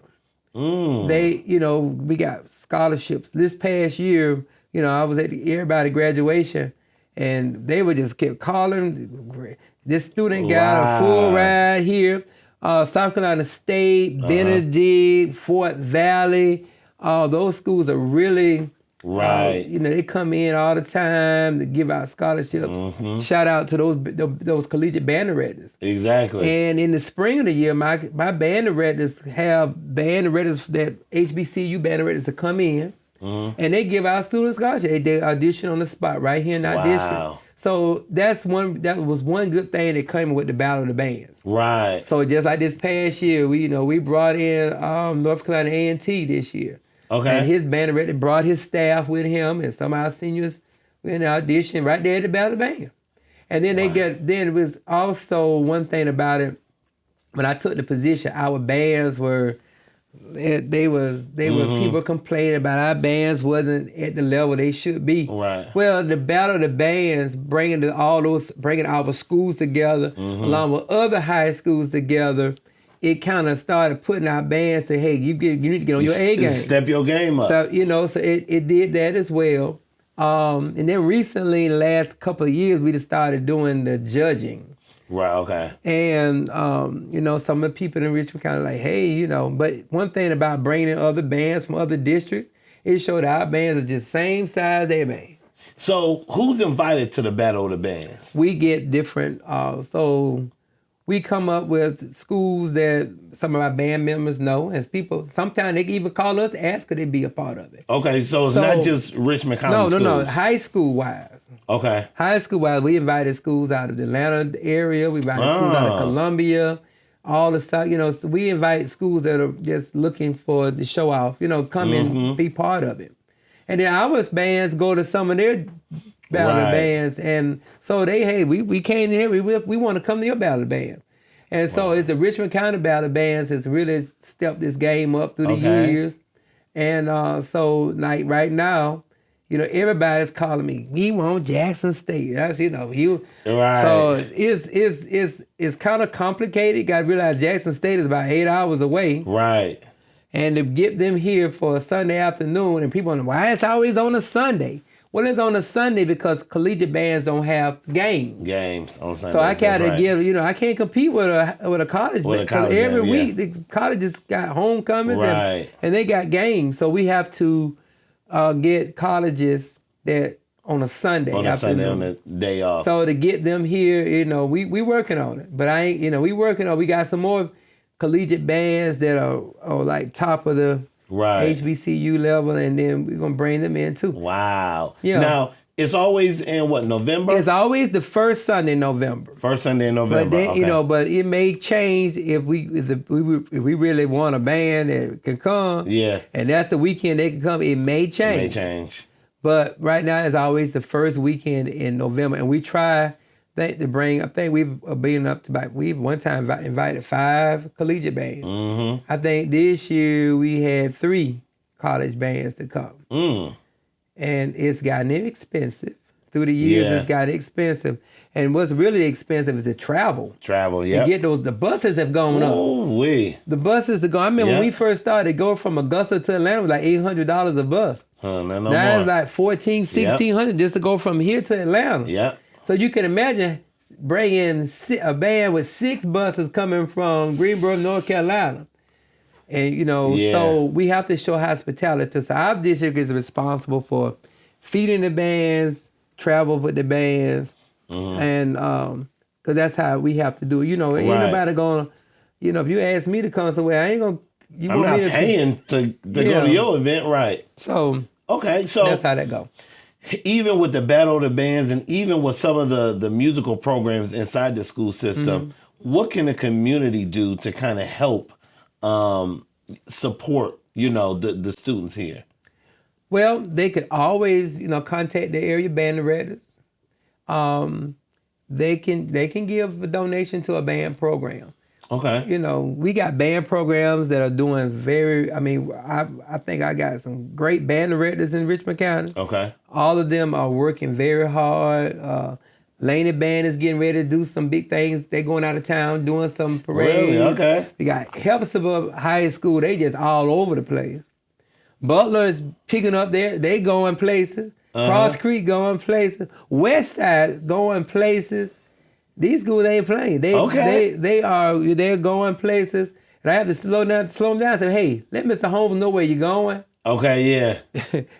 They, we got scholarships. This past year, I was at everybody graduation, and they would just kept calling. This student got a full ride here. South Carolina State, Benedict, Fort Valley, those schools are really... Right. They come in all the time to give out scholarships. Shout out to those collegiate band directors. Exactly. And in the spring of the year, my band directors have band directors that HBCU band directors to come in, and they give our students scholarships. They audition on the spot right here in our district. So that was one good thing that came with the Battle of the Bands. Right. So just like this past year, we brought in North Carolina A&T this year. Okay. And his band director brought his staff with him, and some of our seniors were in the audition right there at the Battle Band. And then then it was also one thing about it, when I took the position, our bands were they were people complaining about our bands wasn't at the level they should be. Right. Well, the battle of the bands, bringing our schools together, along with other high schools together, it kind of started putting our bands to, hey, you need to get on your A game, step your game up. So so it did that as well. And then recently, the last couple of years, we just started doing the judging. Right, okay. And, some of the people in Richmond County like, hey, but one thing about bringing in other bands from other districts, it showed our bands are just same size they band. So who's invited to the Battle of the Bands? We get different, so we come up with schools that some of our band members know, and people, sometimes they can even call us, ask could they be a part of it. Okay, so it's not just Richmond County schools. No, high school wise. Okay. High school wise, we invited schools out of the Atlanta area. We invited schools out of Columbia, all the stuff. So we invite schools that are just looking for the show off. Come and be part of it. And then our bands go to some of their battle bands, and so we came here. We want to come to your battle band, and so it's the Richmond County battle bands has really stepped this game up through the years, and so like right now. Everybody's calling me. We want Jackson State. That's you. Right. So it's kind of complicated. You got to realize Jackson State is about 8 hours away. Right. And to get them here for a Sunday afternoon, and people wonder why it's always on a Sunday. Well, it's on a Sunday because collegiate bands don't have games. Games on Sunday. So I gotta give. I can't compete with a college band because every week the colleges got homecomings and they got games. So we have to. Get colleges that on a Sunday afternoon. On the day off. So to get them here, we working on it. But I ain't, we working on. We got some more collegiate bands that are like top of the HBCU level, and then we're gonna bring them in too. Wow. Yeah. Now it's always in what, November? It's always the first Sunday in November. First Sunday in November. But then, but it may change if we really want a band that can come. Yeah. And that's the weekend they can come. It may change. But right now it's always the first weekend in November, and we try to bring. I think we've been up to we've one time invited 5 collegiate bands. Mm-hmm. I think this year we had 3 college bands to come. And it's gotten expensive. Through the years, it's gotten expensive. And what's really expensive is the travel. Yeah. To get the buses have gone up. The buses are going. I remember when we first started, go from Augusta to Atlanta was like $800 a bus. Now it's like $1,400, $1,600 just to go from here to Atlanta. Yeah. So you can imagine bringing a band with 6 buses coming from Greenboro, North Carolina. And, so we have to show hospitality. So our district is responsible for feeding the bands, travel with the bands, and because that's how we have to do it. Ain't nobody going to, if you ask me to come somewhere, I ain't going to. I'm not paying to go to your event, right? So, okay, so that's how that go. Even with the Battle of the Bands and even with some of the musical programs inside the school system, what can the community do to kind of help support, the students here? Well, they could always, contact the area band directors. They can give a donation to a band program. Okay. We got band programs that are doing I think I got some great band directors in Richmond County. Okay. All of them are working very hard. Laney Band is getting ready to do some big things. They're going out of town doing some parades. Really? Okay. We got Helpsville High School. They just all over the place. Butler is picking up there. They going places. Cross Creek going places. West Side going places. These schools ain't playing. They're going places. And I have to slow them down and say, hey, let Mr. Holmes know where you're going. Okay, yeah.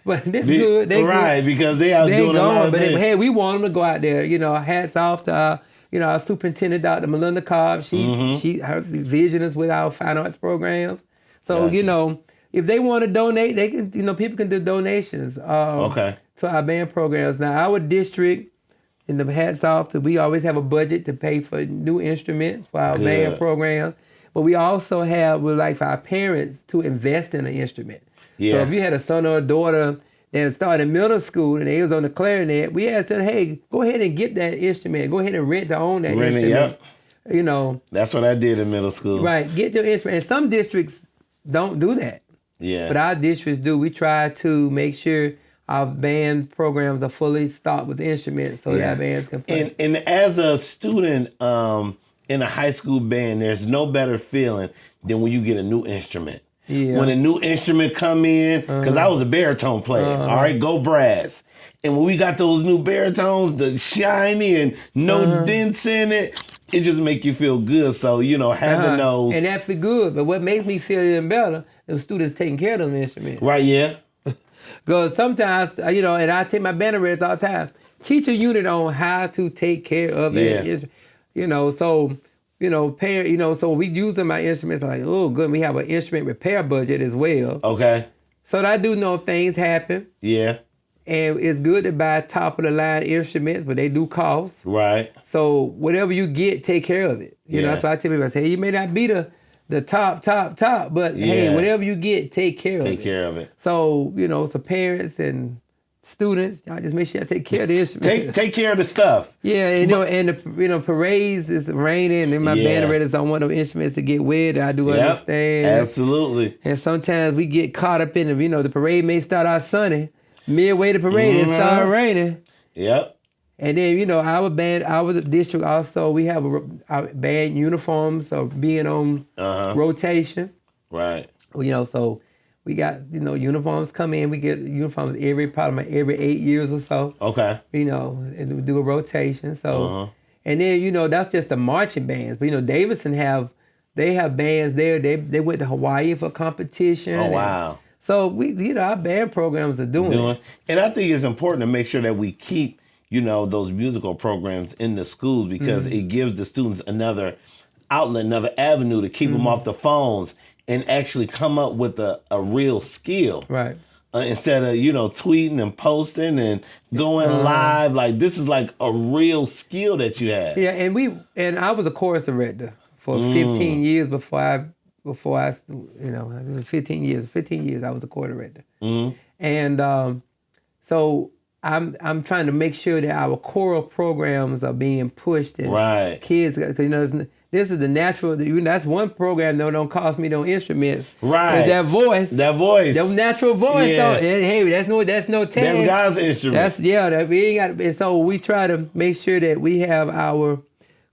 But that's good. Because they out doing a lot of things. Hey, we want them to go out there. Hats off to our superintendent, Dr. Melinda Cobb. Her vision is with our fine arts programs. So, if they want to donate, they can, people can do donations to our band programs. Now, our district, in the hats off to, we always have a budget to pay for new instruments for our band program. But we also would like for our parents to invest in an instrument. Yeah. So if you had a son or a daughter that started middle school and they was on the clarinet, we asked them, hey, go ahead and get that instrument. Go ahead and rent to own that instrument. That's what I did in middle school. Right. Get your instrument. And some districts don't do that. Yeah. But our districts do. We try to make sure our band programs are fully stocked with instruments so that our bands can play. And as a student in a high school band, there's no better feeling than when you get a new instrument. Yeah. When a new instrument come in, because I was a baritone player, all right, go brass. And when we got those new baritones, the shiny and no dents in it, it just make you feel good. So, having those. And that feel good. But what makes me feel even better is students taking care of them instruments. Right, yeah. Because sometimes, and I take my band directors all the time, teach a unit on how to take care of it. So we using my instruments like, oh, good. We have an instrument repair budget as well. Okay. So that I do know things happen. Yeah. And it's good to buy top of the line instruments, but they do cost. Right. So whatever you get, take care of it. That's why I tell people, I say, hey, you may not be the top, but hey, whatever you get, take care of it. Take care of it. So, so parents and students, y'all just make sure y'all take care of the instruments. Take care of the stuff. Yeah, and the parades is raining, and my band directors don't want the instruments to get wet. I do understand. Absolutely. And sometimes we get caught up in the parade may start out sunny. Midway the parade, it started raining. Yep. And then, our band, our district also, we have our band uniforms are being on rotation. Right. So we got, uniforms come in. We get uniforms every 8 years or so. Okay. And we do a rotation. So, and then, that's just the marching bands. But, Davidson they have bands there. They went to Hawaii for competition. Oh, wow. So we, our band programs are doing it. And I think it's important to make sure that we keep, those musical programs in the schools because it gives the students another outlet, another avenue to keep them off the phones and actually come up with a real skill. Right. Instead of, tweeting and posting and going live. Like, this is like a real skill that you have. Yeah, and I was a chorus director for 15 years before I it was 15 years. 15 years I was a choir director. And so I'm trying to make sure that our choral programs are being pushed and kids, because this is the natural. That's one program that don't cost me no instruments. Right, is that voice. That voice. That natural voice. Yeah. Hey, that's no tag. That's God's instrument. That we ain't got. And so we try to make sure that we have our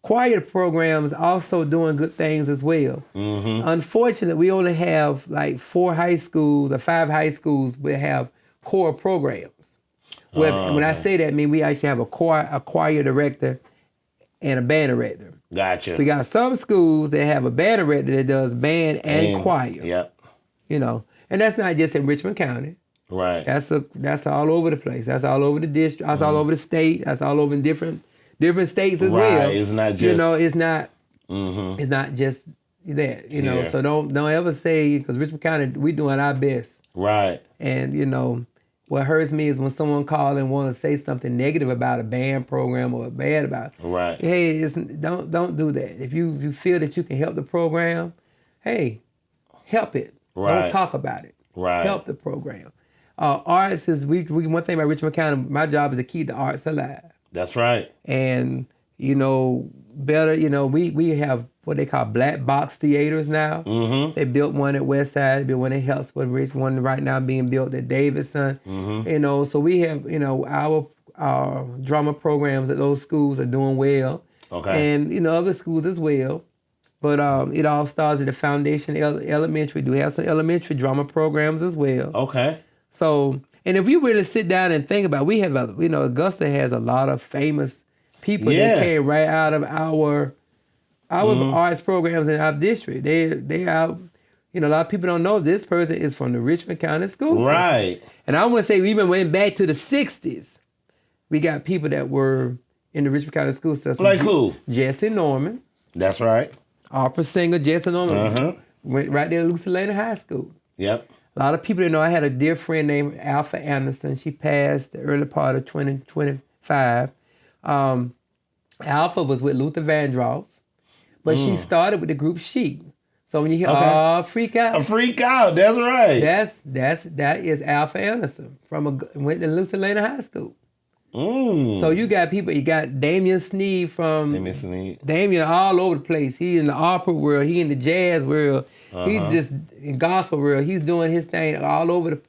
choir programs also doing good things as well. Unfortunately, we only have like 4 high schools or 5 high schools that have choir programs. When I say that, I mean we actually have a choir director and a band director. Gotcha. We got some schools that have a band director that does band and choir. Yep. And that's not just in Richmond County. Right. That's all over the place. That's all over the district. That's all over the state. That's all over in different states as well. It's not just it's not just that. So don't ever say, because Richmond County, we doing our best. Right. And what hurts me is when someone calls and want to say something negative about a band program or bad about it. Right. Hey, don't do that. If you feel that you can help the program, hey, help it. Right. Don't talk about it. Right. Help the program. Arts is one thing about Richmond County. My job is to keep the arts alive. That's right. And better. We have what they call black box theaters now. They built one at Westside. They built one at Helsport Ridge. One right now being built at Davidson. So we have our drama programs at those schools are doing well. Okay. And other schools as well. But it all starts at the foundation elementary. We do have some elementary drama programs as well. Okay. So, and if you really sit down and think about it, we have Augusta has a lot of famous people that came right out of our arts programs in our district. They are, a lot of people don't know this person is from the Richmond County School System. Right. And I want to say we even went back to the 60s. We got people that were in the Richmond County School System. Like who? Jesse Norman. That's right. Opera singer Jesse Norman. Went right there to Lucelena High School. Yep. A lot of people didn't know I had a dear friend named Alpha Anderson. She passed the early part of 2025. Alpha was with Luther Vandross, but she started with the group Chic. So when you hear freak out. A freak out, that's right. That is Alpha Anderson went to Lucelena High School. So you got people, you got Damian Sneed Damian all over the place. He in the opera world, he in the jazz world, he just in gospel world. He's doing his thing all over.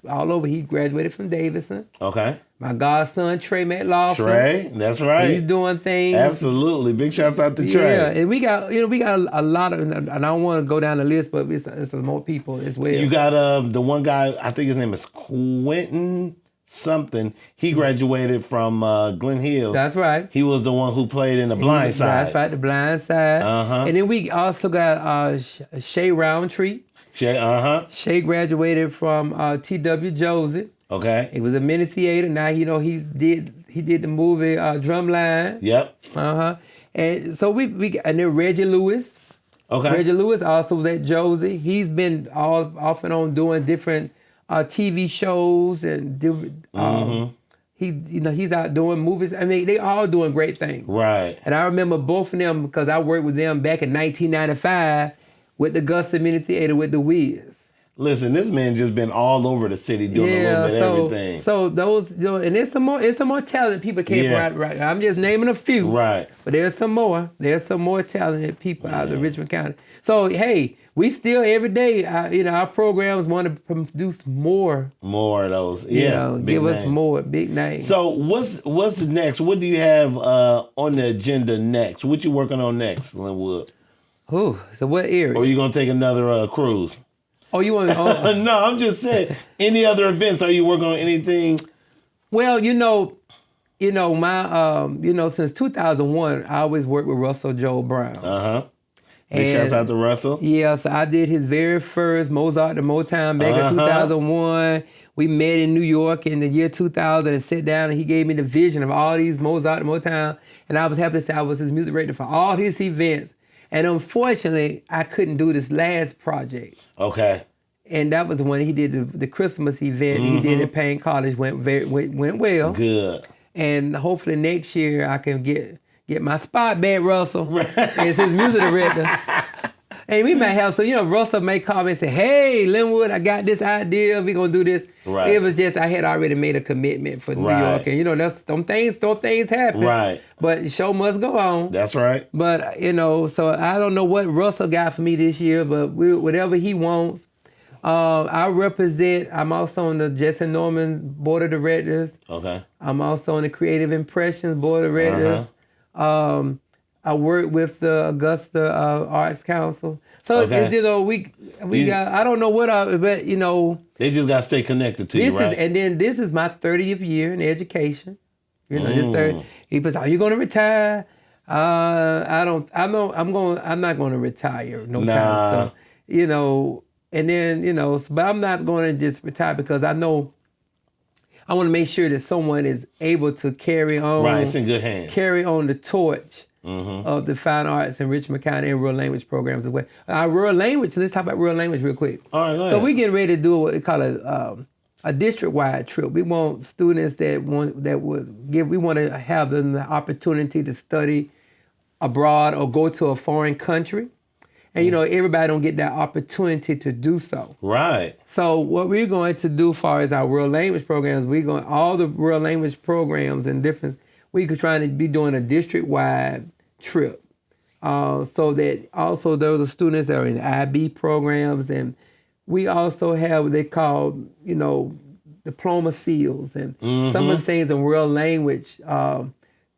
He graduated from Davidson. Okay. My godson Trey McLaughlin. Trey, that's right. He's doing things. Absolutely. Big shouts out to Trey. Yeah, and we got a lot of, and I don't want to go down the list, but it's more people as well. You got the one guy, I think his name is Quentin something. He graduated from Glen Hills. That's right. He was the one who played in The Blind Side. That's right, The Blind Side. And then we also got Shay Roundtree. Shay graduated from T.W. Joseph. Okay. He was a mini theater. Now he did the movie Drumline. Yep. And so we and then Reggie Lewis. Okay. Reggie Lewis also was at Josie. He's been all off and on doing different TV shows and different. He's out doing movies. I mean, they all doing great things. Right. And I remember both of them because I worked with them back in 1995 with the Augusta Mini Theater with the Wiz. Listen, this man just been all over the city doing a little bit of everything. So those, and there's some more talented people came right. I'm just naming a few. Right. But there's some more. There's some more talented people out of Richmond County. So hey, we still every day, our programs want to produce more. More of those. Give us more big names. So what's next? What do you have on the agenda next? What you working on next, Lynwood? So what area? Or are you gonna take another cruise? Oh, you want? No, I'm just saying. Any other events? Are you working on anything? Well, my since 2001, I always worked with Russell Joel Brown. Big shouts out to Russell. Yeah, so I did his very first Mozart to Motown back in 2001. We met in New York in the year 2000 and sat down, and he gave me the vision of all these Mozart to Motown, and I was happy to say I was his music director for all his events. And unfortunately, I couldn't do this last project. Okay. And that was the one he did the Christmas event he did at Payne College. Went well. Good. And hopefully next year I can get my spot back, Russell, as his music director. And we might have some, Russell may call me and say, hey, Lynwood, I got this idea. We're going to do this. Right. It was just, I had already made a commitment for New York. And, that's some things happen. Right. But the show must go on. That's right. But, so I don't know what Russell got for me this year, but whatever he wants. I'm also on the Jesse Norman Board of Directors. Okay. I'm also on the Creative Impressions Board of Directors. I work with the Augusta Arts Council. So, we got, I don't know what, but, They just got to stay connected to you, right? And then this is my 30th year in education. Just 30. He says, are you going to retire? I'm not going to retire no time. So, and then, but I'm not going to just retire because I know I want to make sure that someone is able to carry on. Right, it's in good hands. Carry on the torch of the fine arts in Richmond County and rural language programs as well. Rural language, let's talk about rural language real quick. All right, go ahead. So we're getting ready to do what we call a district-wide trip. We want students we want to have them the opportunity to study abroad or go to a foreign country. And, everybody don't get that opportunity to do so. Right. So what we're going to do as far as our world language programs, all the world language programs and we're trying to be doing a district-wide trip. So that also those are students that are in IB programs. And we also have what they call, diploma seals. And some of the things in world language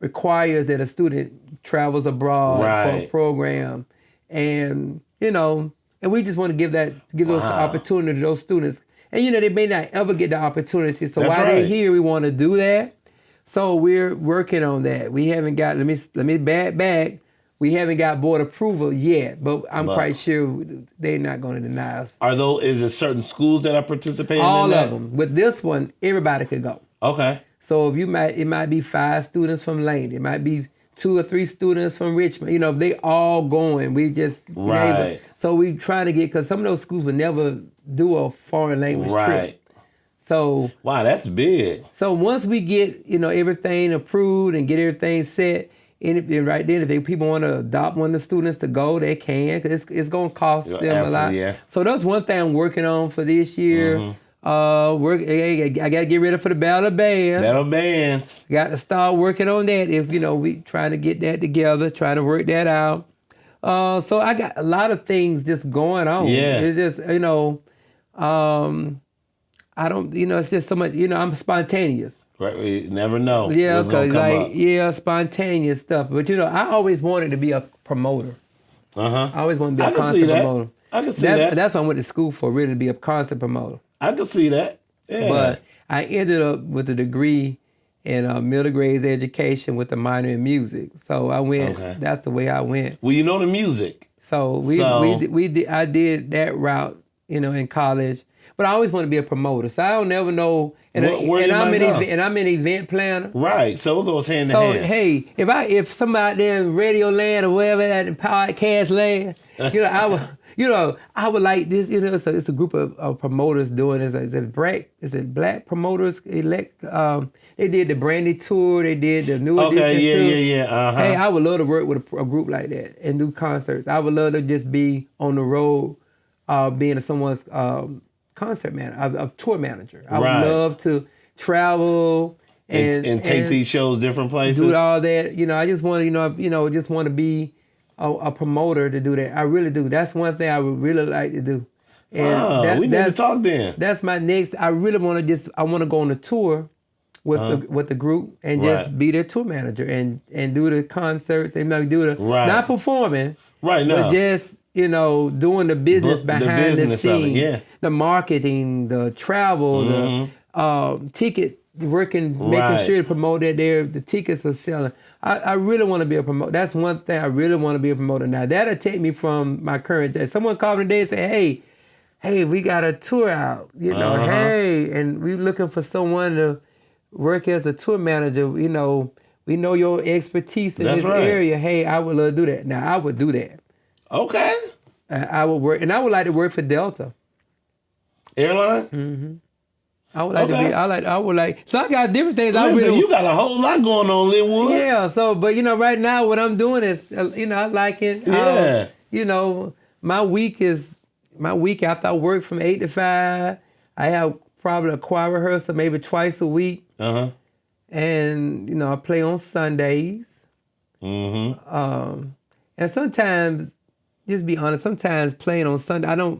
requires that a student travels abroad for a program. And, and we just want to give those opportunity to those students. And, they may not ever get the opportunity. So while they're here, we want to do that. So we're working on that. We haven't got, let me back. We haven't got board approval yet, but I'm quite sure they're not going to deny us. Is it certain schools that are participating All in that? of them. With this one, everybody could go. Okay. So it might be 5 students from Lane. It might be 2 or 3 students from Richmond. They all going. We just so we try to get, because some of those schools would never do a foreign language trip. So wow, that's big. So once we get everything approved and get everything set, and right then if people want to adopt one of the students to go, they can, because it's going to cost them a lot. Yeah. So that's one thing I'm working on for this year. Work. I gotta get ready for the Battle of Bands. Battle bands. Got to start working on that. If we trying to get that together, trying to work that out. So I got a lot of things just going on. Yeah. It's just I don't. It's just so much. I'm spontaneous. Right. We never know. Yeah, because spontaneous stuff. But I always wanted to be a promoter. I always wanted to be a concert promoter. I can see that. That's what I went to school for, really, to be a concert promoter. I can see that. Yeah. But I ended up with a degree in middle grades education with a minor in music. So I went. Okay. That's the way I went. Well, you know the music. So I did that route, in college. But I always want to be a promoter. So I don't never know. And I'm an event planner. Right. So it goes hand in hand. So hey, if somebody out there in Radio Land or wherever that in podcast land, I would like this. It's a group of promoters doing this. Is it black promoters elect? They did the Brandy tour. They did the new edition tour. Yeah. Uh-huh. Hey, I would love to work with a group like that and do concerts. I would love to just be on the road, being someone's concert manager, a tour manager. I would love to travel and take these shows different places. Do all that. I just want to just want to be a promoter to do that. I really do. That's one thing I would really like to do. And we need to talk then. That's my next. I really want to I want to go on a tour with the group and just be their tour manager and do the concerts and do the not performing. Right. No. But just doing the business behind the scenes, the marketing, the travel, the ticket working, making sure to promote that the tickets are selling. I really want to be a promoter. That's one thing I really want to be a promoter. Now that'll take me from my current job. Someone called me today and say, hey, we got a tour out. Hey, and we looking for someone to work as a tour manager. We know your expertise in this area. Hey, I would love to do that. Now I would do that. Okay. I would work, and I would like to work for Delta Airline. Mm-hmm. I would like to be. I would like. So I got different things. Listen, you got a whole lot going on, Lynwood. Yeah. So, but right now, what I'm doing is, I like it. Yeah. My week after I work from 8 to 5. I have probably a choir rehearsal maybe twice a week. And I play on Sundays. And sometimes. Just be honest, sometimes playing on Sunday,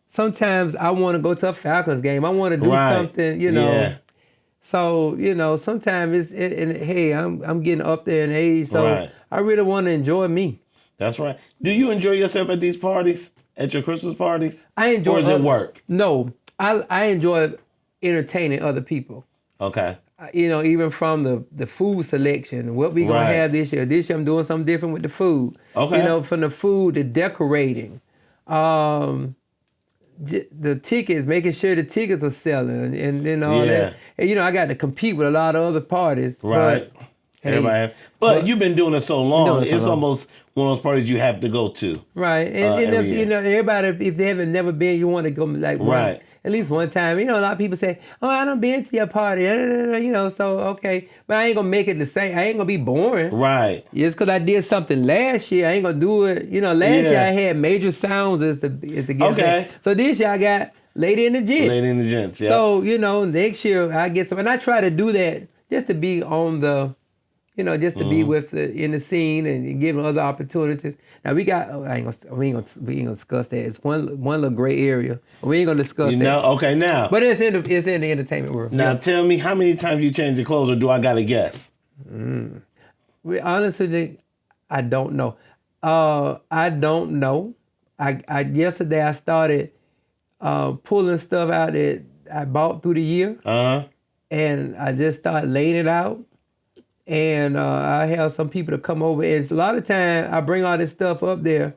sometimes I want to go to a Falcons game. I want to do something, Yeah. So, sometimes hey, I'm getting up there in age, so I really want to enjoy me. That's right. Do you enjoy yourself at these parties, at your Christmas parties? I enjoy. Or is it work? No, I enjoy entertaining other people. Okay. Even from the food selection, what we gonna have this year. This year I'm doing something different with the food. Okay. From the food, the decorating, the tickets, making sure the tickets are selling, and all that. And I got to compete with a lot of other parties. Right. But you've been doing it so long, it's almost one of those parties you have to go to. Right. And if, everybody, if they haven't never been, you want to go at least one time. A lot of people say, oh, I done been to your party. So, okay. But I ain't going to make it the same. I ain't going to be boring. Right. Just because I did something last year, I ain't going to do it. Last year I had Major Sounds as the gift. Okay. So this year I got Lady and the Gents. Yeah. So, next year I get some. And I try to do that just to be on the... just to be with in the scene and give them other opportunities. Now we got. We ain't gonna discuss that. It's one little gray area. We ain't gonna discuss that. Okay, now. But it's in the entertainment world. Now tell me, how many times you change your clothes, or do I gotta guess? Honestly, I don't know. I don't know. Yesterday I started pulling stuff out that I bought through the year. And I just started laying it out. And I have some people to come over. And a lot of times I bring all this stuff up there,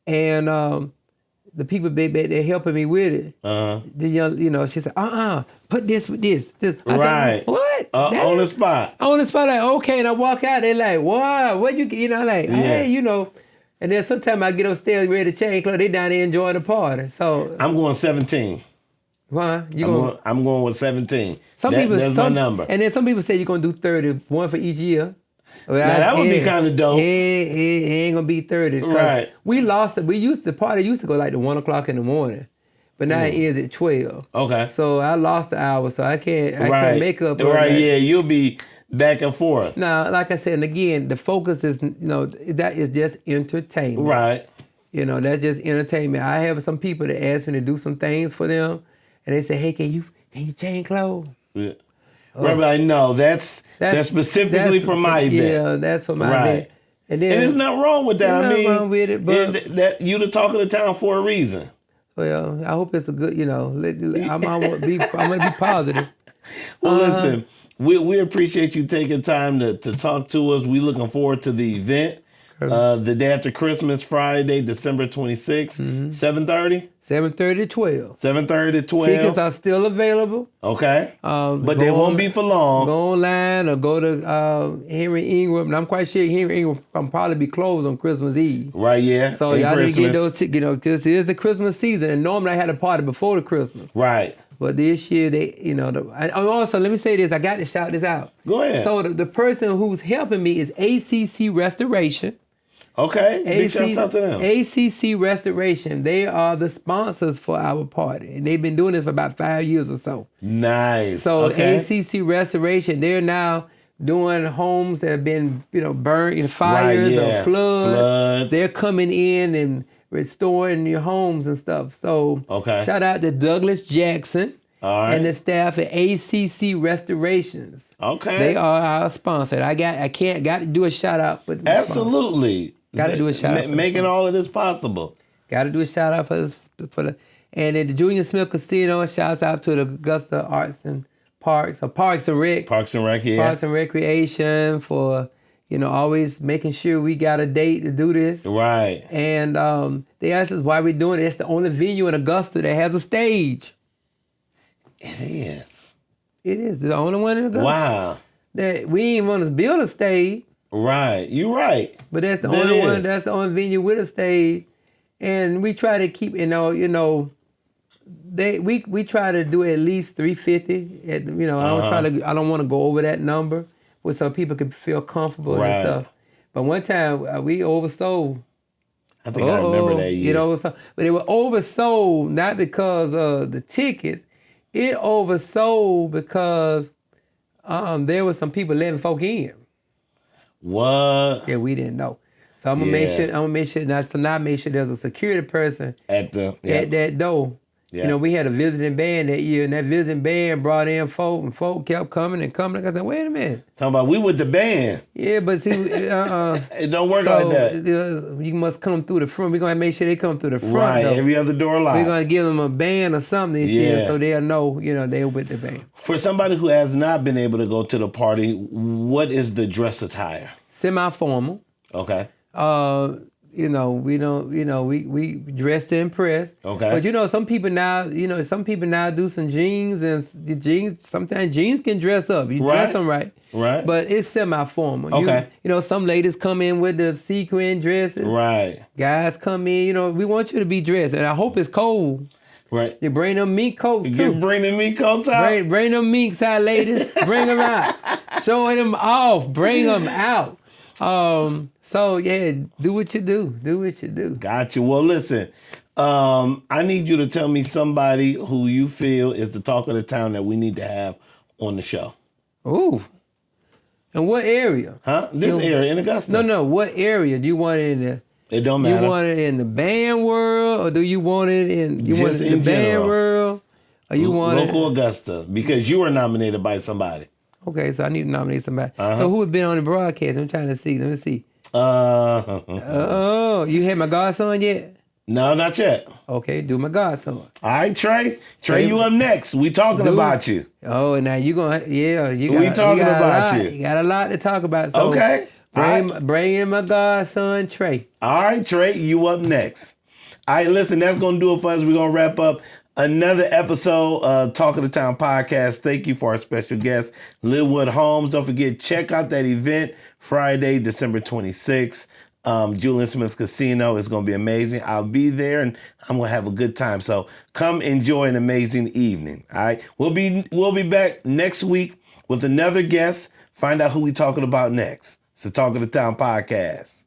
and the people they're helping me with it. The young, she said, put this with this. I said, what? On the spot. On the spot, like, okay. And I walk out, they're like, wow, what you, hey, And then sometimes I get upstairs ready to change clothes. They down there enjoying the party. So I'm going 17. Why? I'm going with 17. That's my number. And then some people say you're going to do 30, one for each year. Now, that would be kind of dope. It ain't going to be 30. Right. We lost it. The party used to go like to 1 o'clock in the morning. but now it ends at 12. Okay. So I lost the hour, so I can't make up. Right, yeah, you'll be back and forth. Now, like I said, and again, the focus is, that is just entertainment. Right. That's just entertainment. I have some people that ask me to do some things for them, and they say, "Hey, can you change clothes?" Yeah. Right, no, that's specifically for my event. Yeah, that's for my event. And there's nothing wrong with that. Nothing wrong with it, but that you the talk of the town for a reason. Well, I hope it's a good. I'm gonna be positive. Well, listen, we appreciate you taking time to talk to us. We looking forward to the event. The day after Christmas, Friday, December 26th, 7:30? 7:30 to 12. 7:30 to 12. Tickets are still available. Okay. But they won't be for long. Go online or go to Henry Ingram. And I'm quite sure Henry Ingram will probably be closed on Christmas Eve. Right, yeah. So y'all need to get those tickets. This is the Christmas season. And normally I had a party before the Christmas. Right. But this year, and also, let me say this. I got to shout this out. Go ahead. So the person who's helping me is ACC Restoration. Okay, big shout out to them. ACC Restoration, they are the sponsors for our party. And they've been doing this for about 5 years or so. Nice. So okay. ACC Restoration, they're now doing homes that have been, burned in fires or floods. They're coming in and restoring your homes and stuff. So shout out to Douglas Jackson. All right. And the staff at ACC Restorations. Okay. They are our sponsor. got to do a shout out for them. Absolutely. Got to do a shout out. Making all of this possible. Got to do a shout out and at the Junior Smith Casino, shouts out to the Augusta Arts and Parks, or Parks and Rec. Parks and Rec, yeah. Parks and Recreation for, always making sure we got a date to do this. Right. And they asked us why we're doing it. It's the only venue in Augusta that has a stage. It is. It is. The only one in Augusta. Wow. That we ain't want to build a stage. Right. You're right. But that's the only one. That's the only venue with a stage. And we try to keep, we try to do at least 350. I don't want to go over that number, so people can feel comfortable and stuff. But one time we oversold. I think I remember that year. But it was oversold not because of the tickets. It oversold because there was some people letting folk in. What? Yeah, we didn't know. So I'm gonna make sure. Now make sure there's a security person at that door. Yeah. We had a visiting band that year, and that visiting band brought in folk, and folk kept coming and coming. Like I said, wait a minute. Talking about we with the band. Yeah, but see, it don't work like that. You must come through the front. We're gonna make sure they come through the front. Right, though. every other door locked. We're gonna give them a band or something this year, so they'll know, they're with the band. For somebody who has not been able to go to the party, what is the dress attire? Semi-formal. Okay. We don't, we dress to impress. Okay. But some people now, do some jeans, and jeans, sometimes jeans can dress up. You dress them right. Right. But it's semi-formal. Okay. Some ladies come in with the sequin dresses. Right. Guys come in, we want you to be dressed. And I hope it's cold. Right. You bring them mink coats too. Bring the mink coats out? Bring them minks out, ladies. Bring them out. Showing them off. Bring them out. So yeah, do what you do. Do what you do. Gotcha. Well, listen, I need you to tell me somebody who you feel is the talk of the town that we need to have on the show. Ooh. In what area? Huh? This area in Augusta. No. What area do you want it in the? It don't matter. You want it in the band world, or do you want it in? You want it in the band world, or you want local Augusta? Because you were nominated by somebody. Okay, so I need to nominate somebody. So who has been on the broadcast? I'm trying to see. Let me see. Oh, you had my godson yet? No, not yet. Okay, do my godson. All right, Trey. Trey, you up next. We talking about you. Oh, now you gonna you got about you. You got a lot to talk about. So okay. Bring in my godson, Trey. All right, Trey, you up next. All right, listen, that's gonna do it for us. We're gonna wrap up another episode of Talk of the Town podcast. Thank you for our special guest, Lynwood Holmes. Don't forget, check out that event Friday, December 26th. Julian Smith's Casino is going to be amazing. I'll be there and I'm going to have a good time. So come enjoy an amazing evening. All right. We'll be back next week with another guest. Find out who we talking about next. It's the Talk of the Town podcast.